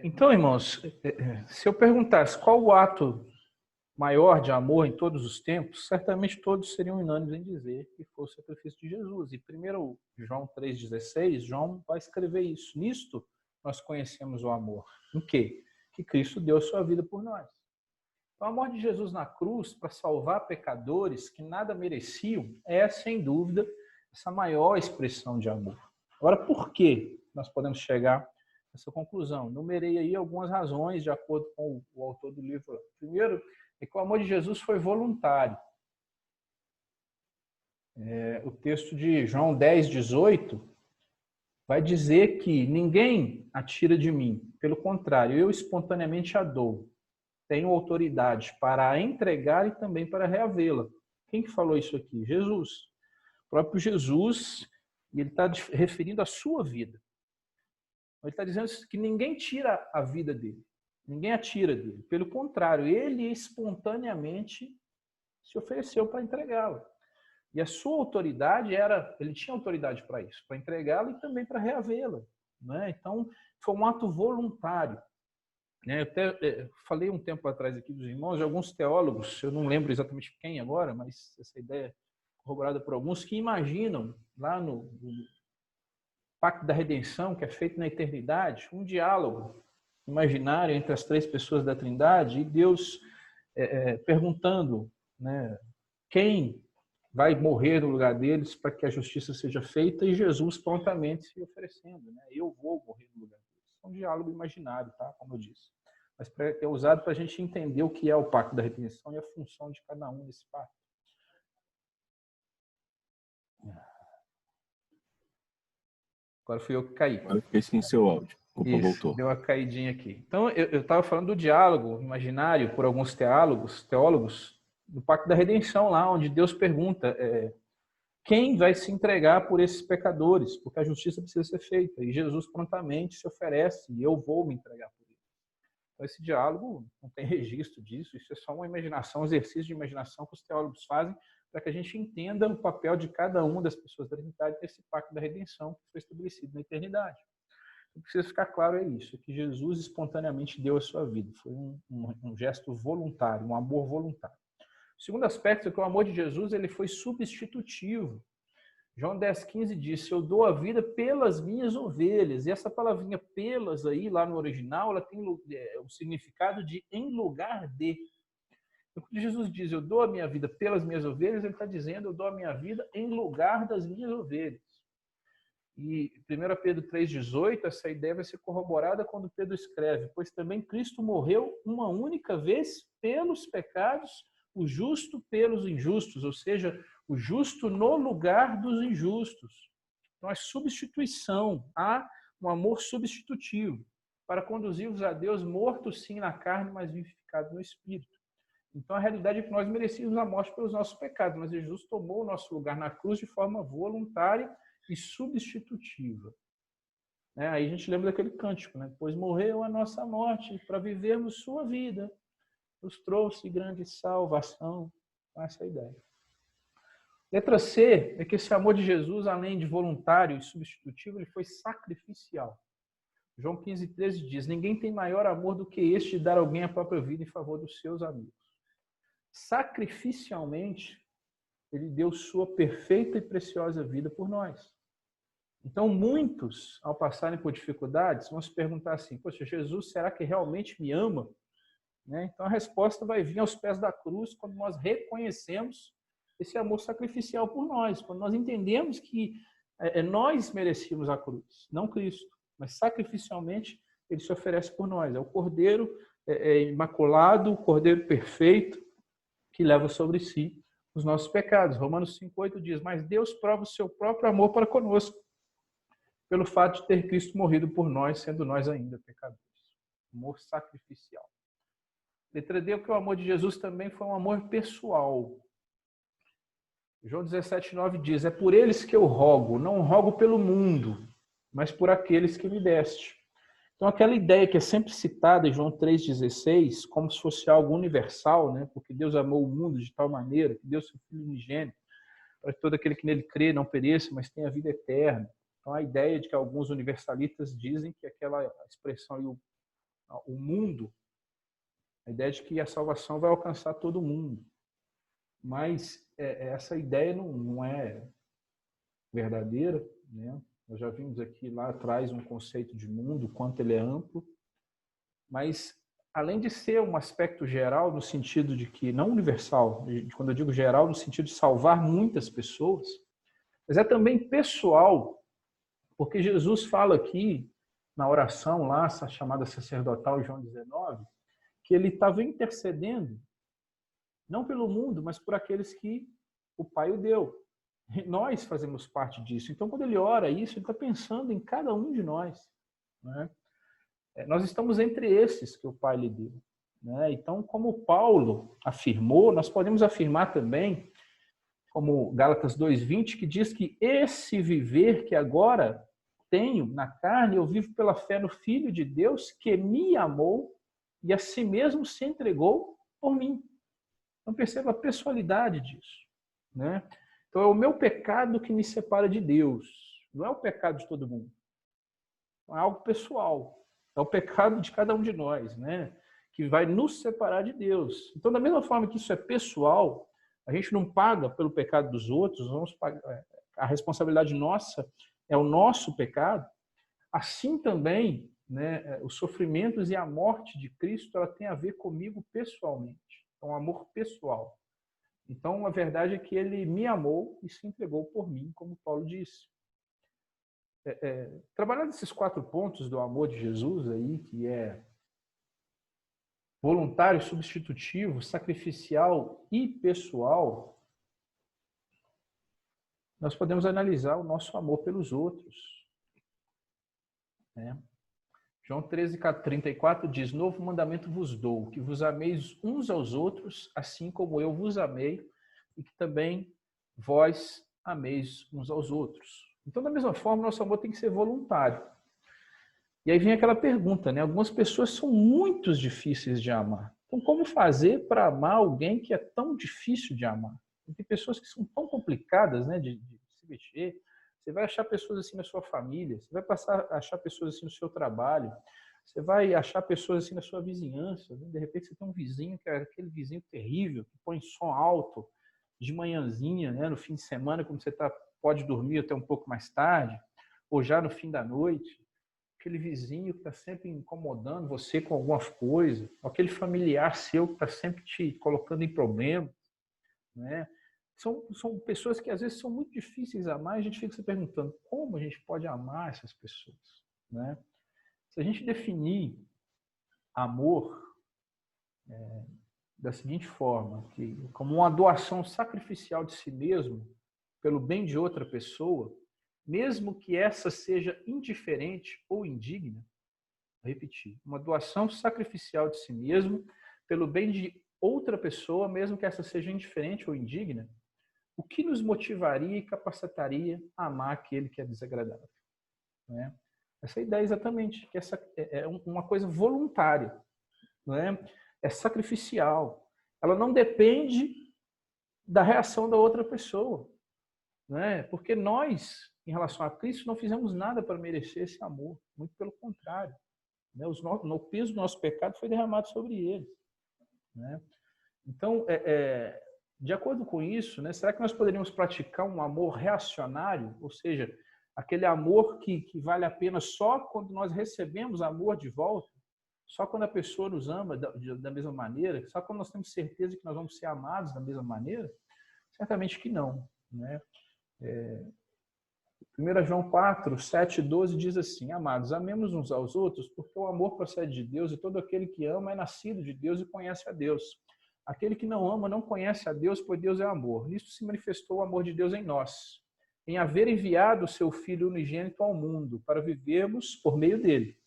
Então, irmãos, se eu perguntasse qual o ato maior de amor em todos os tempos, certamente todos seriam unânimes em dizer que foi o sacrifício de Jesus. E primeiro João 3,16, João vai escrever isso. Nisto nós conhecemos o amor. Em quê? Que Cristo deu a sua vida por nós. Então, o amor de Jesus na cruz para salvar pecadores que nada mereciam é, sem dúvida, essa maior expressão de amor. Agora, por que nós podemos chegar a essa conclusão? Numerei aí algumas razões, de acordo com o autor do livro. Primeiro, é que o amor de Jesus foi voluntário. O texto de João 10,18 vai dizer que ninguém a tira de mim. Pelo contrário, eu espontaneamente a dou. Tenho autoridade para a entregar e também para reavê-la. Quem que falou isso aqui? Jesus. O próprio Jesus, e ele está referindo à sua vida. Ele está dizendo que ninguém tira a vida dele. Ninguém a tira dele. Pelo contrário, ele espontaneamente se ofereceu para entregá-la. E a sua autoridade ele tinha autoridade para isso, para entregá-la e também para reavê-la. Né? Então, foi um ato voluntário. Eu até falei um tempo atrás aqui dos irmãos, de alguns teólogos, eu não lembro exatamente quem agora, mas essa ideia é corroborada por alguns, que imaginam lá no Pacto da Redenção, que é feito na eternidade, um diálogo imaginário entre as três pessoas da Trindade e Deus perguntando, né, quem vai morrer no lugar deles para que a justiça seja feita, e Jesus prontamente se oferecendo, né? Eu vou morrer no lugar deles. É um diálogo imaginário, tá? Como eu disse. Mas é usado para a gente entender o que é o Pacto da Redenção e a função de cada um nesse pacto. Agora fui eu que caí. Agora eu fiquei sem seu áudio. Opa, Isso, voltou. deu uma caidinha aqui. Então, eu estava falando do diálogo imaginário por alguns teólogos, do Pacto da Redenção, lá onde Deus pergunta quem vai se entregar por esses pecadores, porque a justiça precisa ser feita. E Jesus prontamente se oferece, e eu vou me entregar por eles. Então, esse diálogo não tem registro disso, isso é só uma imaginação, um exercício de imaginação que os teólogos fazem para que a gente entenda o papel de cada uma das pessoas da Trindade nesse Pacto da Redenção que foi estabelecido na eternidade. O que precisa ficar claro é isso, que Jesus espontaneamente deu a sua vida. Foi um gesto voluntário, um amor voluntário. O segundo aspecto é que o amor de Jesus ele foi substitutivo. João 10,15 disse, eu dou a vida pelas minhas ovelhas. E essa palavrinha pelas aí, lá no original, ela tem o significado de em lugar de. Então, quando Jesus diz, eu dou a minha vida pelas minhas ovelhas, ele está dizendo, eu dou a minha vida em lugar das minhas ovelhas. E 1 Pedro 3,18, essa ideia vai ser corroborada quando Pedro escreve, pois também Cristo morreu uma única vez pelos pecados, o justo pelos injustos, ou seja, o justo no lugar dos injustos. Então, a substituição, há um amor substitutivo para conduzir-vos a Deus mortos sim na carne, mas vivificados no Espírito. Então, a realidade é que nós merecíamos a morte pelos nossos pecados, mas Jesus tomou o nosso lugar na cruz de forma voluntária e substitutiva. Aí a gente lembra daquele cântico, né? Pois morreu a nossa morte para vivermos sua vida. Nos trouxe grande salvação. Com essa ideia. Letra C é que esse amor de Jesus, além de voluntário e substitutivo, ele foi sacrificial. João 15,13 diz, ninguém tem maior amor do que este de dar alguém a própria vida em favor dos seus amigos. Sacrificialmente, ele deu sua perfeita e preciosa vida por nós. Então, muitos, ao passarem por dificuldades, vão se perguntar assim, poxa, Jesus, será que realmente me ama? Então, a resposta vai vir aos pés da cruz quando nós reconhecemos esse amor sacrificial por nós, quando nós entendemos que nós merecíamos a cruz, não Cristo, mas sacrificialmente ele se oferece por nós. É o Cordeiro imaculado, o Cordeiro perfeito, que leva sobre si os nossos pecados. Romanos 5,8 diz, mas Deus prova o seu próprio amor para conosco, pelo fato de ter Cristo morrido por nós, sendo nós ainda pecadores. Amor sacrificial. Letra D, que o amor de Jesus também foi um amor pessoal. João 17,9 diz, é por eles que eu rogo, não rogo pelo mundo, mas por aqueles que me deste. Então, aquela ideia que é sempre citada em João 3,16, como se fosse algo universal, né? Porque Deus amou o mundo de tal maneira, que deu seu Filho unigênito, para que todo aquele que nele crê não pereça, mas tenha vida eterna. Então, a ideia de que alguns universalistas dizem que aquela expressão, o mundo, a ideia de que a salvação vai alcançar todo mundo. Mas essa ideia não é verdadeira, né? Nós já vimos aqui lá atrás um conceito de mundo, quanto ele é amplo, mas além de ser um aspecto geral no sentido de que, não universal, quando eu digo geral, no sentido de salvar muitas pessoas, mas é também pessoal, porque Jesus fala aqui, na oração lá, essa chamada sacerdotal, João 19, que ele estava intercedendo, não pelo mundo, mas por aqueles que o Pai o deu. E nós fazemos parte disso. Então, quando ele ora isso, ele está pensando em cada um de nós, né? Nós estamos entre esses que o Pai lhe deu, né? Então, como Paulo afirmou, nós podemos afirmar também, como Gálatas 2,20, que diz que esse viver que agora tenho na carne, eu vivo pela fé no Filho de Deus, que me amou e a si mesmo se entregou por mim. Então, perceba a pessoalidade disso, né? Então, é o meu pecado que me separa de Deus. Não é o pecado de todo mundo. É algo pessoal. É o pecado de cada um de nós, né? Que vai nos separar de Deus. Então, da mesma forma que isso é pessoal, a gente não paga pelo pecado dos outros, vamos pagar, a responsabilidade nossa é o nosso pecado. Assim também, né, os sofrimentos e a morte de Cristo, ela tem a ver comigo pessoalmente. É um amor pessoal. Então, a verdade é que ele me amou e se entregou por mim, como Paulo disse. Trabalhar nesses 4 pontos do amor de Jesus aí, que é voluntário, substitutivo, sacrificial e pessoal, nós podemos analisar o nosso amor pelos outros, né? João 13:34 diz, novo mandamento vos dou, que vos ameis uns aos outros, assim como eu vos amei, e que também vós ameis uns aos outros. Então, da mesma forma, nosso amor tem que ser voluntário. E aí vem aquela pergunta, né? Algumas pessoas são muito difíceis de amar. Então, como fazer para amar alguém que é tão difícil de amar? Tem pessoas que são tão complicadas, né, de se mexer. Você vai achar pessoas assim na sua família, você vai passar a achar pessoas assim no seu trabalho, você vai achar pessoas assim na sua vizinhança. De repente você tem um vizinho que é aquele vizinho terrível, que põe som alto de manhãzinha, né, no fim de semana, quando você pode dormir até um pouco mais tarde, ou já no fim da noite. Aquele vizinho que está sempre incomodando você com alguma coisa, aquele familiar seu que está sempre te colocando em problemas, né? São pessoas que às vezes são muito difíceis a amar, e a gente fica se perguntando como a gente pode amar essas pessoas, né? Se a gente definir amor da seguinte forma, que como uma doação sacrificial de si mesmo pelo bem de outra pessoa, mesmo que essa seja indiferente ou indigna, vou repetir, uma doação sacrificial de si mesmo pelo bem de outra pessoa, mesmo que essa seja indiferente ou indigna, o que nos motivaria e capacitaria a amar aquele que é desagradável, né? Essa ideia exatamente, que essa é uma coisa voluntária, né? É sacrificial. Ela não depende da reação da outra pessoa, né? Porque nós, em relação a Cristo, não fizemos nada para merecer esse amor, muito pelo contrário, né? O peso do nosso pecado foi derramado sobre ele, né? Então, de acordo com isso, né, será que nós poderíamos praticar um amor reacionário? Ou seja, aquele amor que vale a pena só quando nós recebemos amor de volta? Só quando a pessoa nos ama da mesma maneira? Só quando nós temos certeza que nós vamos ser amados da mesma maneira? Certamente que não, né? 1 João 4, 7 e 12 diz assim, amados, amemos uns aos outros, porque o amor procede de Deus e todo aquele que ama é nascido de Deus e conhece a Deus. Aquele que não ama não conhece a Deus, pois Deus é amor. Nisto se manifestou o amor de Deus em nós, em haver enviado o seu Filho unigênito ao mundo, para vivermos por meio dele.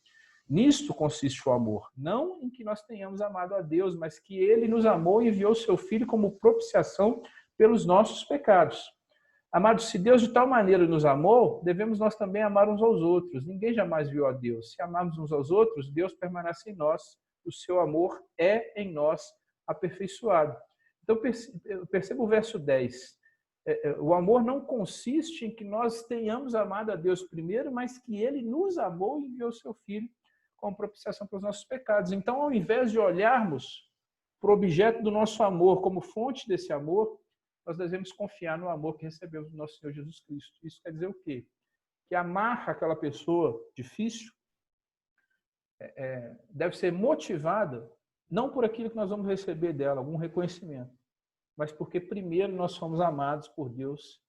Nisto consiste o amor, não em que nós tenhamos amado a Deus, mas que ele nos amou e enviou o seu Filho como propiciação pelos nossos pecados. Amados, se Deus de tal maneira nos amou, devemos nós também amar uns aos outros. Ninguém jamais viu a Deus. Se amarmos uns aos outros, Deus permanece em nós, o seu amor é em nós aperfeiçoado. Então, perceba o verso 10. O amor não consiste em que nós tenhamos amado a Deus primeiro, mas que ele nos amou e enviou o seu Filho como propiciação para os nossos pecados. Então, ao invés de olharmos para o objeto do nosso amor como fonte desse amor, nós devemos confiar no amor que recebemos do nosso Senhor Jesus Cristo. Isso quer dizer o quê? Que amar aquela pessoa difícil deve ser motivada não por aquilo que nós vamos receber dela, algum reconhecimento, mas porque primeiro nós fomos amados por Deus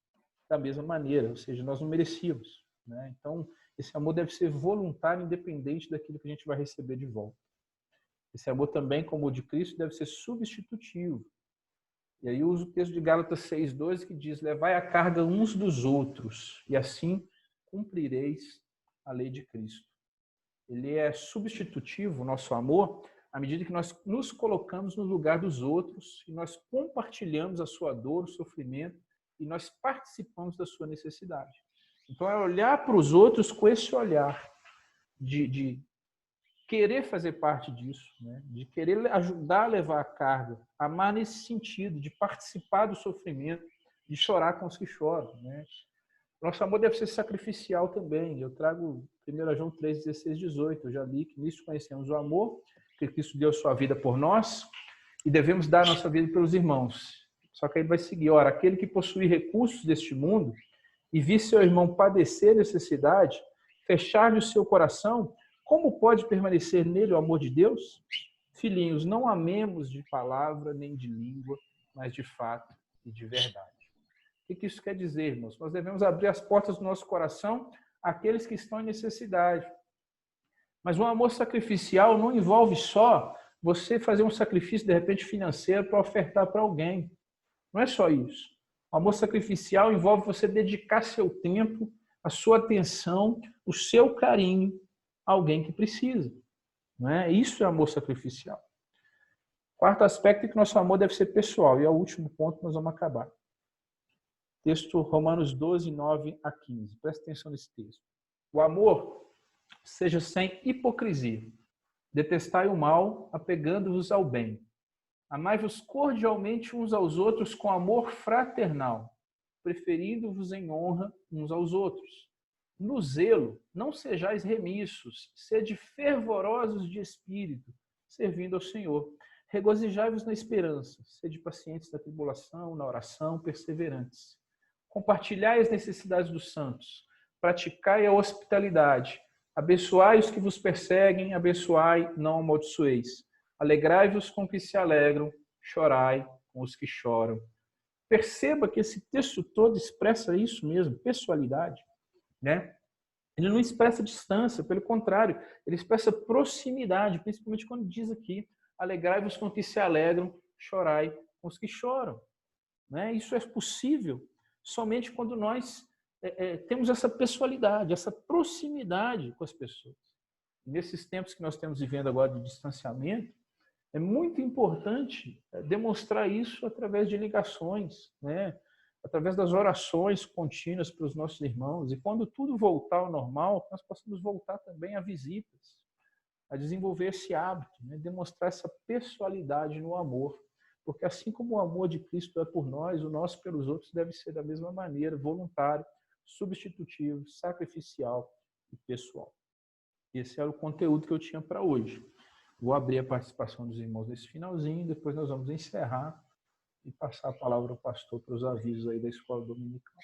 da mesma maneira, ou seja, nós não merecíamos, né? Então, esse amor deve ser voluntário, independente daquilo que a gente vai receber de volta. Esse amor também, como o de Cristo, deve ser substitutivo. E aí eu uso o texto de Gálatas 6,12 que diz: levai a carga uns dos outros, e assim cumprireis a lei de Cristo. Ele é substitutivo, o nosso amor, à medida que nós nos colocamos no lugar dos outros e nós compartilhamos a sua dor, o sofrimento, e nós participamos da sua necessidade. Então, é olhar para os outros com esse olhar de querer fazer parte disso, né? De querer ajudar a levar a carga, amar nesse sentido, de participar do sofrimento, de chorar com os que choram, né? Nosso amor deve ser sacrificial também. Eu trago 1 João 3, 16, 18. Eu já li que nisso conhecemos o amor, que Cristo deu sua vida por nós e devemos dar a nossa vida pelos irmãos. Só que aí vai seguir: ora, aquele que possui recursos deste mundo e vir seu irmão padecer necessidade, fechar-lhe o seu coração, como pode permanecer nele o amor de Deus? Filhinhos, não amemos de palavra nem de língua, mas de fato e de verdade. O que isso quer dizer, irmãos? Nós devemos abrir as portas do nosso coração àqueles que estão em necessidade. Mas um amor sacrificial não envolve só você fazer um sacrifício, de repente, financeiro para ofertar para alguém. Não é só isso. O amor sacrificial envolve você dedicar seu tempo, a sua atenção, o seu carinho a alguém que precisa. Não é? Isso é amor sacrificial. Quarto aspecto é que nosso amor deve ser pessoal. E é o último ponto que nós vamos acabar. Texto Romanos 12, 9 a 15. Presta atenção nesse texto. O amor seja sem hipocrisia. Detestai o mal, apegando-vos ao bem. Amai-vos cordialmente uns aos outros com amor fraternal, preferindo-vos em honra uns aos outros. No zelo, não sejais remissos, sede fervorosos de espírito, servindo ao Senhor. Regozijai-vos na esperança, sede pacientes na tribulação, na oração, perseverantes. Compartilhai as necessidades dos santos, praticai a hospitalidade, abençoai os que vos perseguem, abençoai, não amaldiçoeis. Alegrai-vos com os que se alegram, chorai com os que choram. Perceba que esse texto todo expressa isso mesmo, pessoalidade, né? Ele não expressa distância, pelo contrário, ele expressa proximidade, principalmente quando diz aqui: alegrai-vos com os que se alegram, chorai com os que choram. Né? Isso é possível somente quando nós temos essa pessoalidade, essa proximidade com as pessoas. Nesses tempos que nós estamos vivendo agora de distanciamento, é muito importante demonstrar isso através de ligações, né? Através das orações contínuas para os nossos irmãos. E quando tudo voltar ao normal, nós possamos voltar também a visitas, a desenvolver esse hábito, né? Demonstrar essa pessoalidade no amor. Porque assim como o amor de Cristo é por nós, o nosso pelos outros deve ser da mesma maneira, voluntário, substitutivo, sacrificial e pessoal. Esse era o conteúdo que eu tinha para hoje. Vou abrir a participação dos irmãos nesse finalzinho, depois nós vamos encerrar e passar a palavra ao pastor para os avisos aí da escola dominical.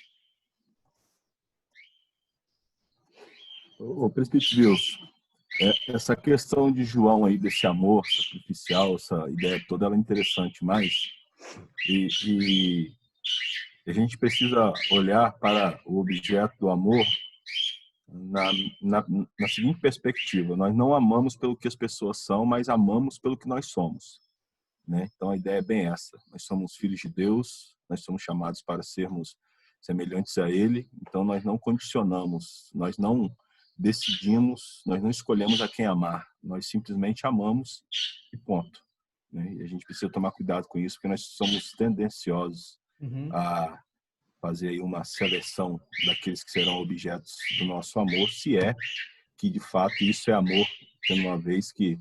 Ô, presbítero Wilson, essa questão de João aí, desse amor sacrificial, essa ideia toda, ela é interessante, mas e a gente precisa olhar para o objeto do amor na seguinte perspectiva: nós não amamos pelo que as pessoas são, mas amamos pelo que nós somos. né? Então a ideia é bem essa. Nós somos filhos de Deus, nós somos chamados para sermos semelhantes a Ele, então nós não condicionamos, nós não decidimos, nós não escolhemos a quem amar, nós simplesmente amamos e ponto, né? E a gente precisa tomar cuidado com isso, porque nós somos tendenciosos a fazer aí uma seleção daqueles que serão objetos do nosso amor, se é que de fato isso é amor, tendo uma vez que,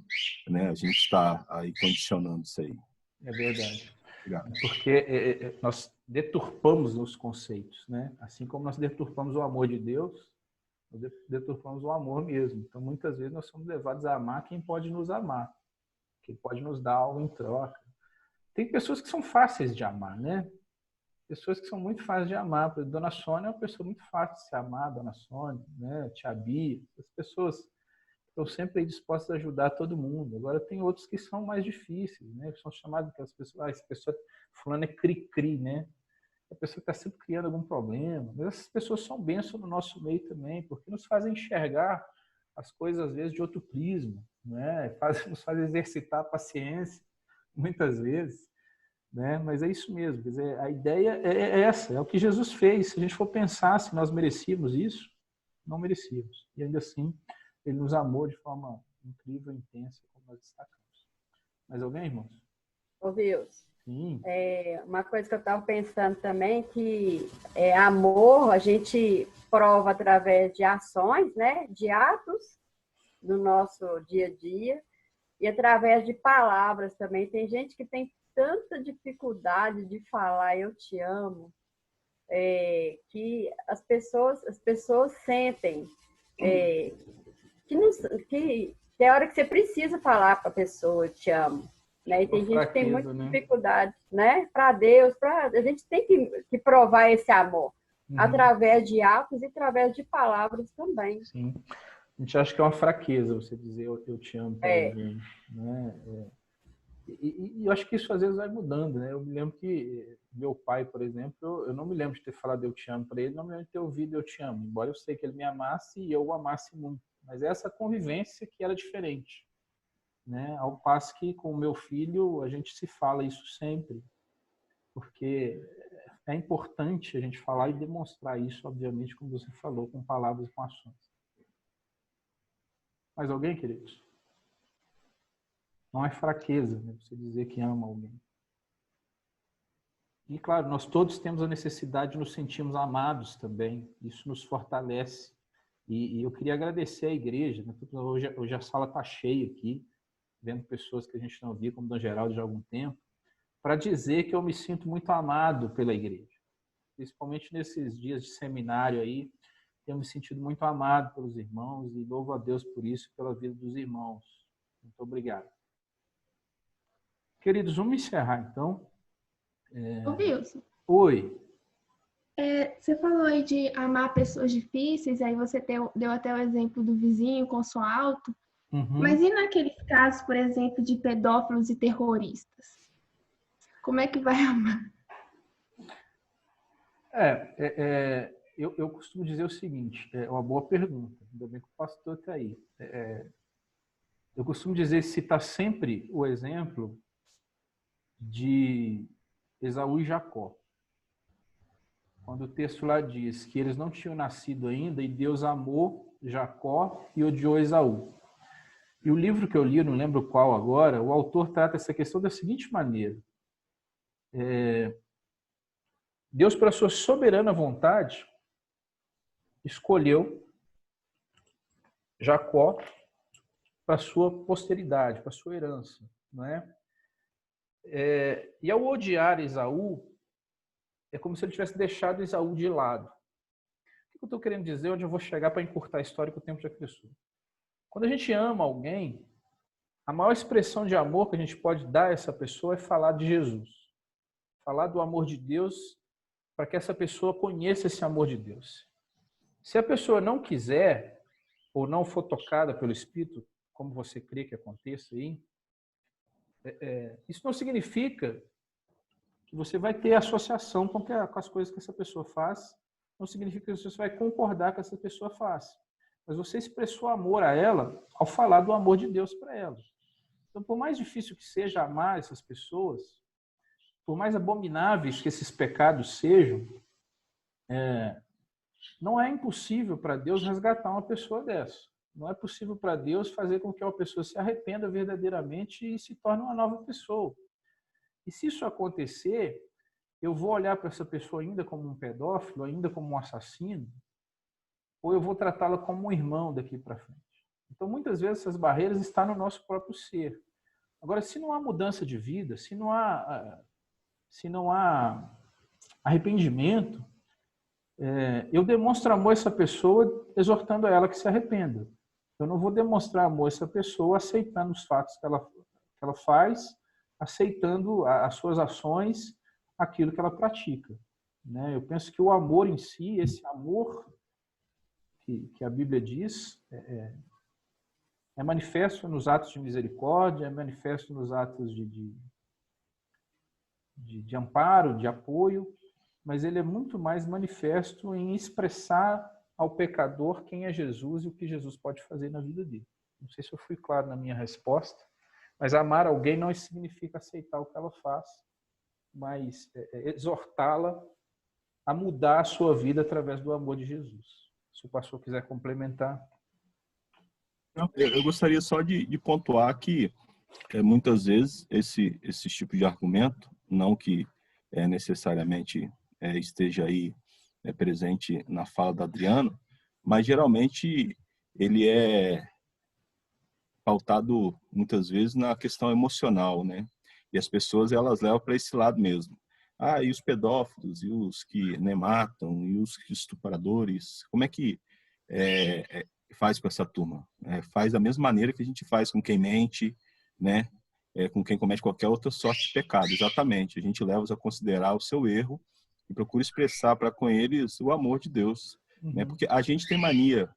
né, a gente está aí condicionando isso aí. É verdade. Obrigado. Porque nós deturpamos os conceitos, né? Assim como nós deturpamos o amor de Deus, nós deturpamos o amor mesmo. Então, muitas vezes, nós somos levados a amar quem pode nos amar, quem pode nos dar algo em troca. Tem pessoas que são fáceis de amar, né? Pessoas que são muito fáceis de amar. Por exemplo, Dona Sônia é uma pessoa muito fácil de se amar, Dona Sônia, né? Tia Bia. As pessoas estão sempre dispostas a ajudar todo mundo. Agora, tem outros que são mais difíceis, né? São chamados aquelas pessoas, essa pessoa fulano é cri-cri, né? A pessoa está sempre criando algum problema. Mas essas pessoas são bênçãos no nosso meio também, porque nos fazem enxergar as coisas, às vezes, de outro prisma, né? Nos fazem exercitar a paciência, muitas vezes, né? Mas é isso mesmo. Quer dizer, a ideia é essa, é o que Jesus fez. Se a gente for pensar se nós merecíamos isso, não merecíamos. E ainda assim, Ele nos amou de forma incrível, intensa, como nós destacamos. Mais alguém, irmãos? Ouviu? Sim. Uma coisa que eu estava pensando também, que amor a gente prova através de ações, né? De atos no nosso dia a dia e através de palavras também. Tem gente que tem tanta dificuldade de falar eu te amo, que as pessoas sentem que tem hora que você precisa falar para a pessoa eu te amo. Né? E tem gente que tem muita dificuldade, né? Para Deus, a gente tem que provar esse amor através de atos e através de palavras também. Sim. A gente acha que é uma fraqueza você dizer eu te amo para alguém, né? E eu acho que isso às vezes vai mudando, né? Eu me lembro que meu pai, por exemplo, eu não me lembro de ter falado eu te amo para ele, não me lembro de ter ouvido eu te amo, embora eu sei que ele me amasse e eu o amasse muito. Mas essa convivência que era diferente. Né? Ao passo que com o meu filho a gente se fala isso sempre, porque é importante a gente falar e demonstrar isso, obviamente, como você falou, com palavras e com ações. Mais alguém, queridos? Não é fraqueza, né, você dizer que ama alguém. E, claro, nós todos temos a necessidade de nos sentirmos amados também. Isso nos fortalece. E eu queria agradecer à igreja. Né? Hoje a sala está cheia aqui, vendo pessoas que a gente não via, como Dom Geraldo, de algum tempo, para dizer que eu me sinto muito amado pela igreja. Principalmente nesses dias de seminário aí, tenho me sentido muito amado pelos irmãos e louvo a Deus por isso, pela vida dos irmãos. Muito obrigado. Queridos, vamos encerrar, então. Ô, Wilson. Oi. Você falou aí de amar pessoas difíceis, aí você deu até o exemplo do vizinho com som alto. Mas e naqueles casos, por exemplo, de pedófilos e terroristas? Como é que vai amar? Eu costumo dizer o seguinte, é uma boa pergunta, ainda bem que o pastor está aí. Eu costumo dizer, citar sempre o exemplo de Esaú e Jacó. Quando o texto lá diz que eles não tinham nascido ainda e Deus amou Jacó e odiou Esaú. E o livro que eu li, eu não lembro qual agora, o autor trata essa questão da seguinte maneira. Deus, pela sua soberana vontade, escolheu Jacó para sua posteridade, para sua herança. Não é? E ao odiar Esaú, é como se ele tivesse deixado Esaú de lado. O que eu estou querendo dizer? Onde eu vou chegar para encurtar a história, que o tempo já cresceu. Quando a gente ama alguém, a maior expressão de amor que a gente pode dar a essa pessoa é falar de Jesus. Falar do amor de Deus para que essa pessoa conheça esse amor de Deus. Se a pessoa não quiser ou não for tocada pelo Espírito, como você crê que aconteça aí, isso não significa que você vai ter associação com as coisas que essa pessoa faz, não significa que você vai concordar com essa pessoa faz. Mas você expressou amor a ela ao falar do amor de Deus para ela. Então, por mais difícil que seja amar essas pessoas, por mais abomináveis que esses pecados sejam, não é impossível para Deus resgatar uma pessoa dessa. Não é possível para Deus fazer com que uma pessoa se arrependa verdadeiramente e se torne uma nova pessoa. E se isso acontecer, eu vou olhar para essa pessoa ainda como um pedófilo, ainda como um assassino, ou eu vou tratá-la como um irmão daqui para frente. Então, muitas vezes, essas barreiras estão no nosso próprio ser. Agora, se não há mudança de vida, se não há arrependimento, eu demonstro amor a essa pessoa exortando a ela que se arrependa. Eu não vou demonstrar amor a essa pessoa aceitando os fatos que ela faz, aceitando as suas ações, aquilo que ela pratica. Né? Eu penso que o amor em si, esse amor que a Bíblia diz, é manifesto nos atos de misericórdia, é manifesto nos atos de amparo, de apoio, mas ele é muito mais manifesto em expressar ao pecador quem é Jesus e o que Jesus pode fazer na vida dele. Não sei se eu fui claro na minha resposta, mas amar alguém não significa aceitar o que ela faz, mas exortá-la a mudar a sua vida através do amor de Jesus. Se o pastor quiser complementar. Eu gostaria só de pontuar que muitas vezes esse tipo de argumento, não que necessariamente esteja aí presente na fala da Adriana, mas geralmente ele é pautado muitas vezes na questão emocional, né? E as pessoas elas levam para esse lado mesmo. E os pedófilos, e os que matam, e os estupradores, como é que faz com essa turma? Faz da mesma maneira que a gente faz com quem mente, né? Com quem comete qualquer outra sorte de pecado. Exatamente. A gente leva-os a considerar o seu erro e procura expressar para com eles o amor de Deus. Uhum. Né? Porque a gente tem mania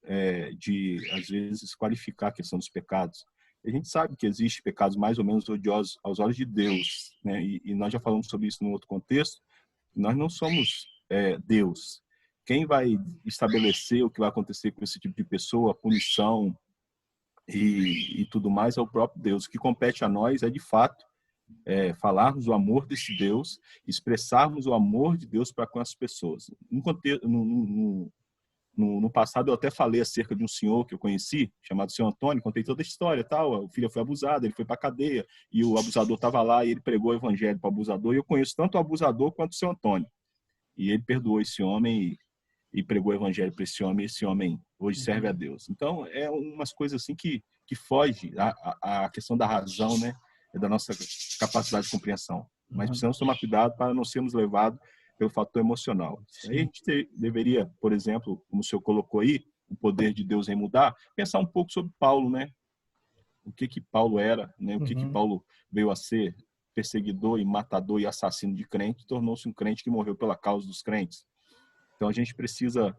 de, às vezes, qualificar a questão dos pecados. A gente sabe que existem pecados mais ou menos odiosos aos olhos de Deus. Né? E nós já falamos sobre isso num outro contexto. Nós não somos Deus. Quem vai estabelecer o que vai acontecer com esse tipo de pessoa, a punição e tudo mais, é o próprio Deus. O que compete a nós é, de fato, falarmos o amor desse Deus, expressarmos o amor de Deus para com as pessoas. No passado, eu até falei acerca de um senhor que eu conheci, chamado Senhor Antônio, contei toda a história, tal. O filho foi abusado, ele foi para a cadeia, e o abusador estava lá, e ele pregou o evangelho para o abusador, e eu conheço tanto o abusador quanto o Senhor Antônio. E ele perdoou esse homem e pregou o evangelho para esse homem, e esse homem hoje serve a Deus. Então, é umas coisas assim que foge a questão da razão, né? Da nossa capacidade de compreensão. Mas precisamos tomar cuidado para não sermos levados pelo fator emocional. Aí a gente deveria, por exemplo, como o senhor colocou aí, o poder de Deus em mudar, pensar um pouco sobre Paulo, né? O que Paulo era, né? O que Paulo veio a ser, perseguidor e matador e assassino de crente, tornou-se um crente que morreu pela causa dos crentes. Então a gente precisa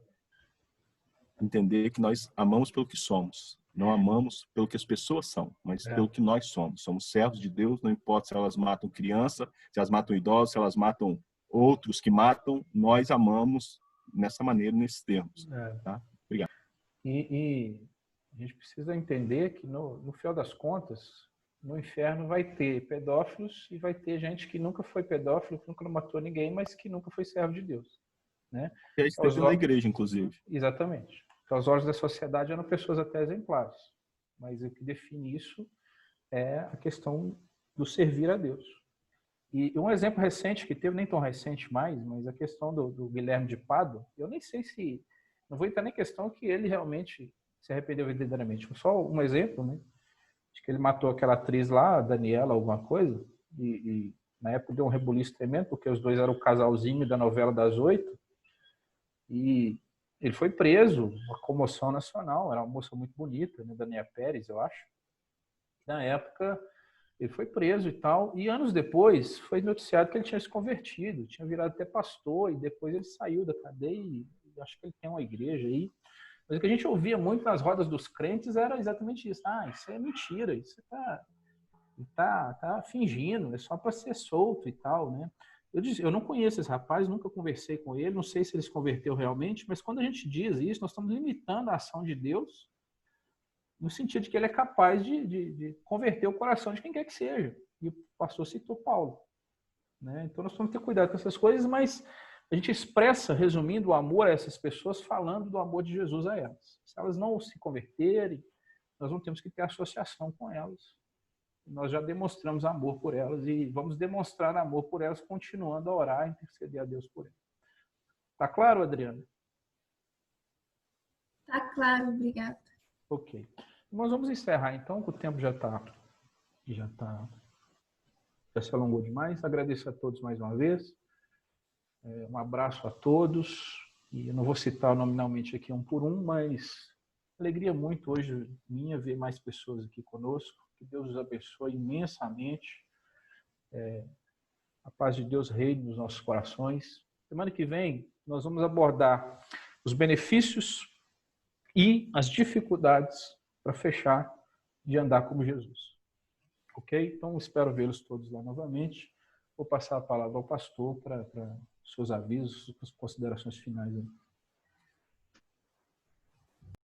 entender que nós amamos pelo que somos. Não amamos pelo que as pessoas são, mas pelo que nós somos. Somos servos de Deus, não importa se elas matam criança, se elas matam idosos, se elas matam outros que matam, nós amamos nessa maneira, nesses termos. Tá? Obrigado. E a gente precisa entender que, no final das contas, no inferno vai ter pedófilos e vai ter gente que nunca foi pedófilo, que nunca matou ninguém, mas que nunca foi servo de Deus. Né? É a expressão da igreja, inclusive. Exatamente. Aos olhos da sociedade eram pessoas até exemplares. Mas o que define isso é a questão do servir a Deus. E um exemplo recente que teve, nem tão recente mais, mas a questão do Guilherme de Pádua, eu nem sei se... Não vou entrar nem questão que ele realmente se arrependeu verdadeiramente. Só um exemplo, né? Acho que ele matou aquela atriz lá, a Daniela, alguma coisa, e na época deu um rebuliço tremendo, porque os dois eram o casalzinho da novela das 8, e ele foi preso, uma comoção nacional, era uma moça muito bonita, né? Daniela Pérez, eu acho. Na época, ele foi preso e tal, e anos depois foi noticiado que ele tinha se convertido, tinha virado até pastor, e depois ele saiu da cadeia, e acho que ele tem uma igreja aí. Mas o que a gente ouvia muito nas rodas dos crentes era exatamente isso. Isso é mentira, isso tá fingindo, é só para ser solto e tal, né? Eu não conheço esse rapaz, nunca conversei com ele, não sei se ele se converteu realmente, mas quando a gente diz isso, nós estamos limitando a ação de Deus no sentido de que ele é capaz de converter o coração de quem quer que seja. E o pastor citou Paulo, né? Então nós temos que ter cuidado com essas coisas, mas a gente expressa, resumindo, o amor a essas pessoas falando do amor de Jesus a elas. Se elas não se converterem, nós não temos que ter associação com elas. Nós já demonstramos amor por elas e vamos demonstrar amor por elas continuando a orar e interceder a Deus por elas. Tá claro, Adriana? Tá claro, obrigada. Ok. Nós vamos encerrar então, que o tempo já se alongou demais. Agradeço a todos mais uma vez. Um abraço a todos. E eu não vou citar nominalmente aqui um por um, mas alegria muito hoje minha ver mais pessoas aqui conosco. Que Deus os abençoe imensamente. A paz de Deus reine nos nossos corações. Semana que vem nós vamos abordar os benefícios e as dificuldades para fechar de andar como Jesus. Ok? Então, espero vê-los todos lá novamente. Vou passar a palavra ao pastor para seus avisos, as considerações finais.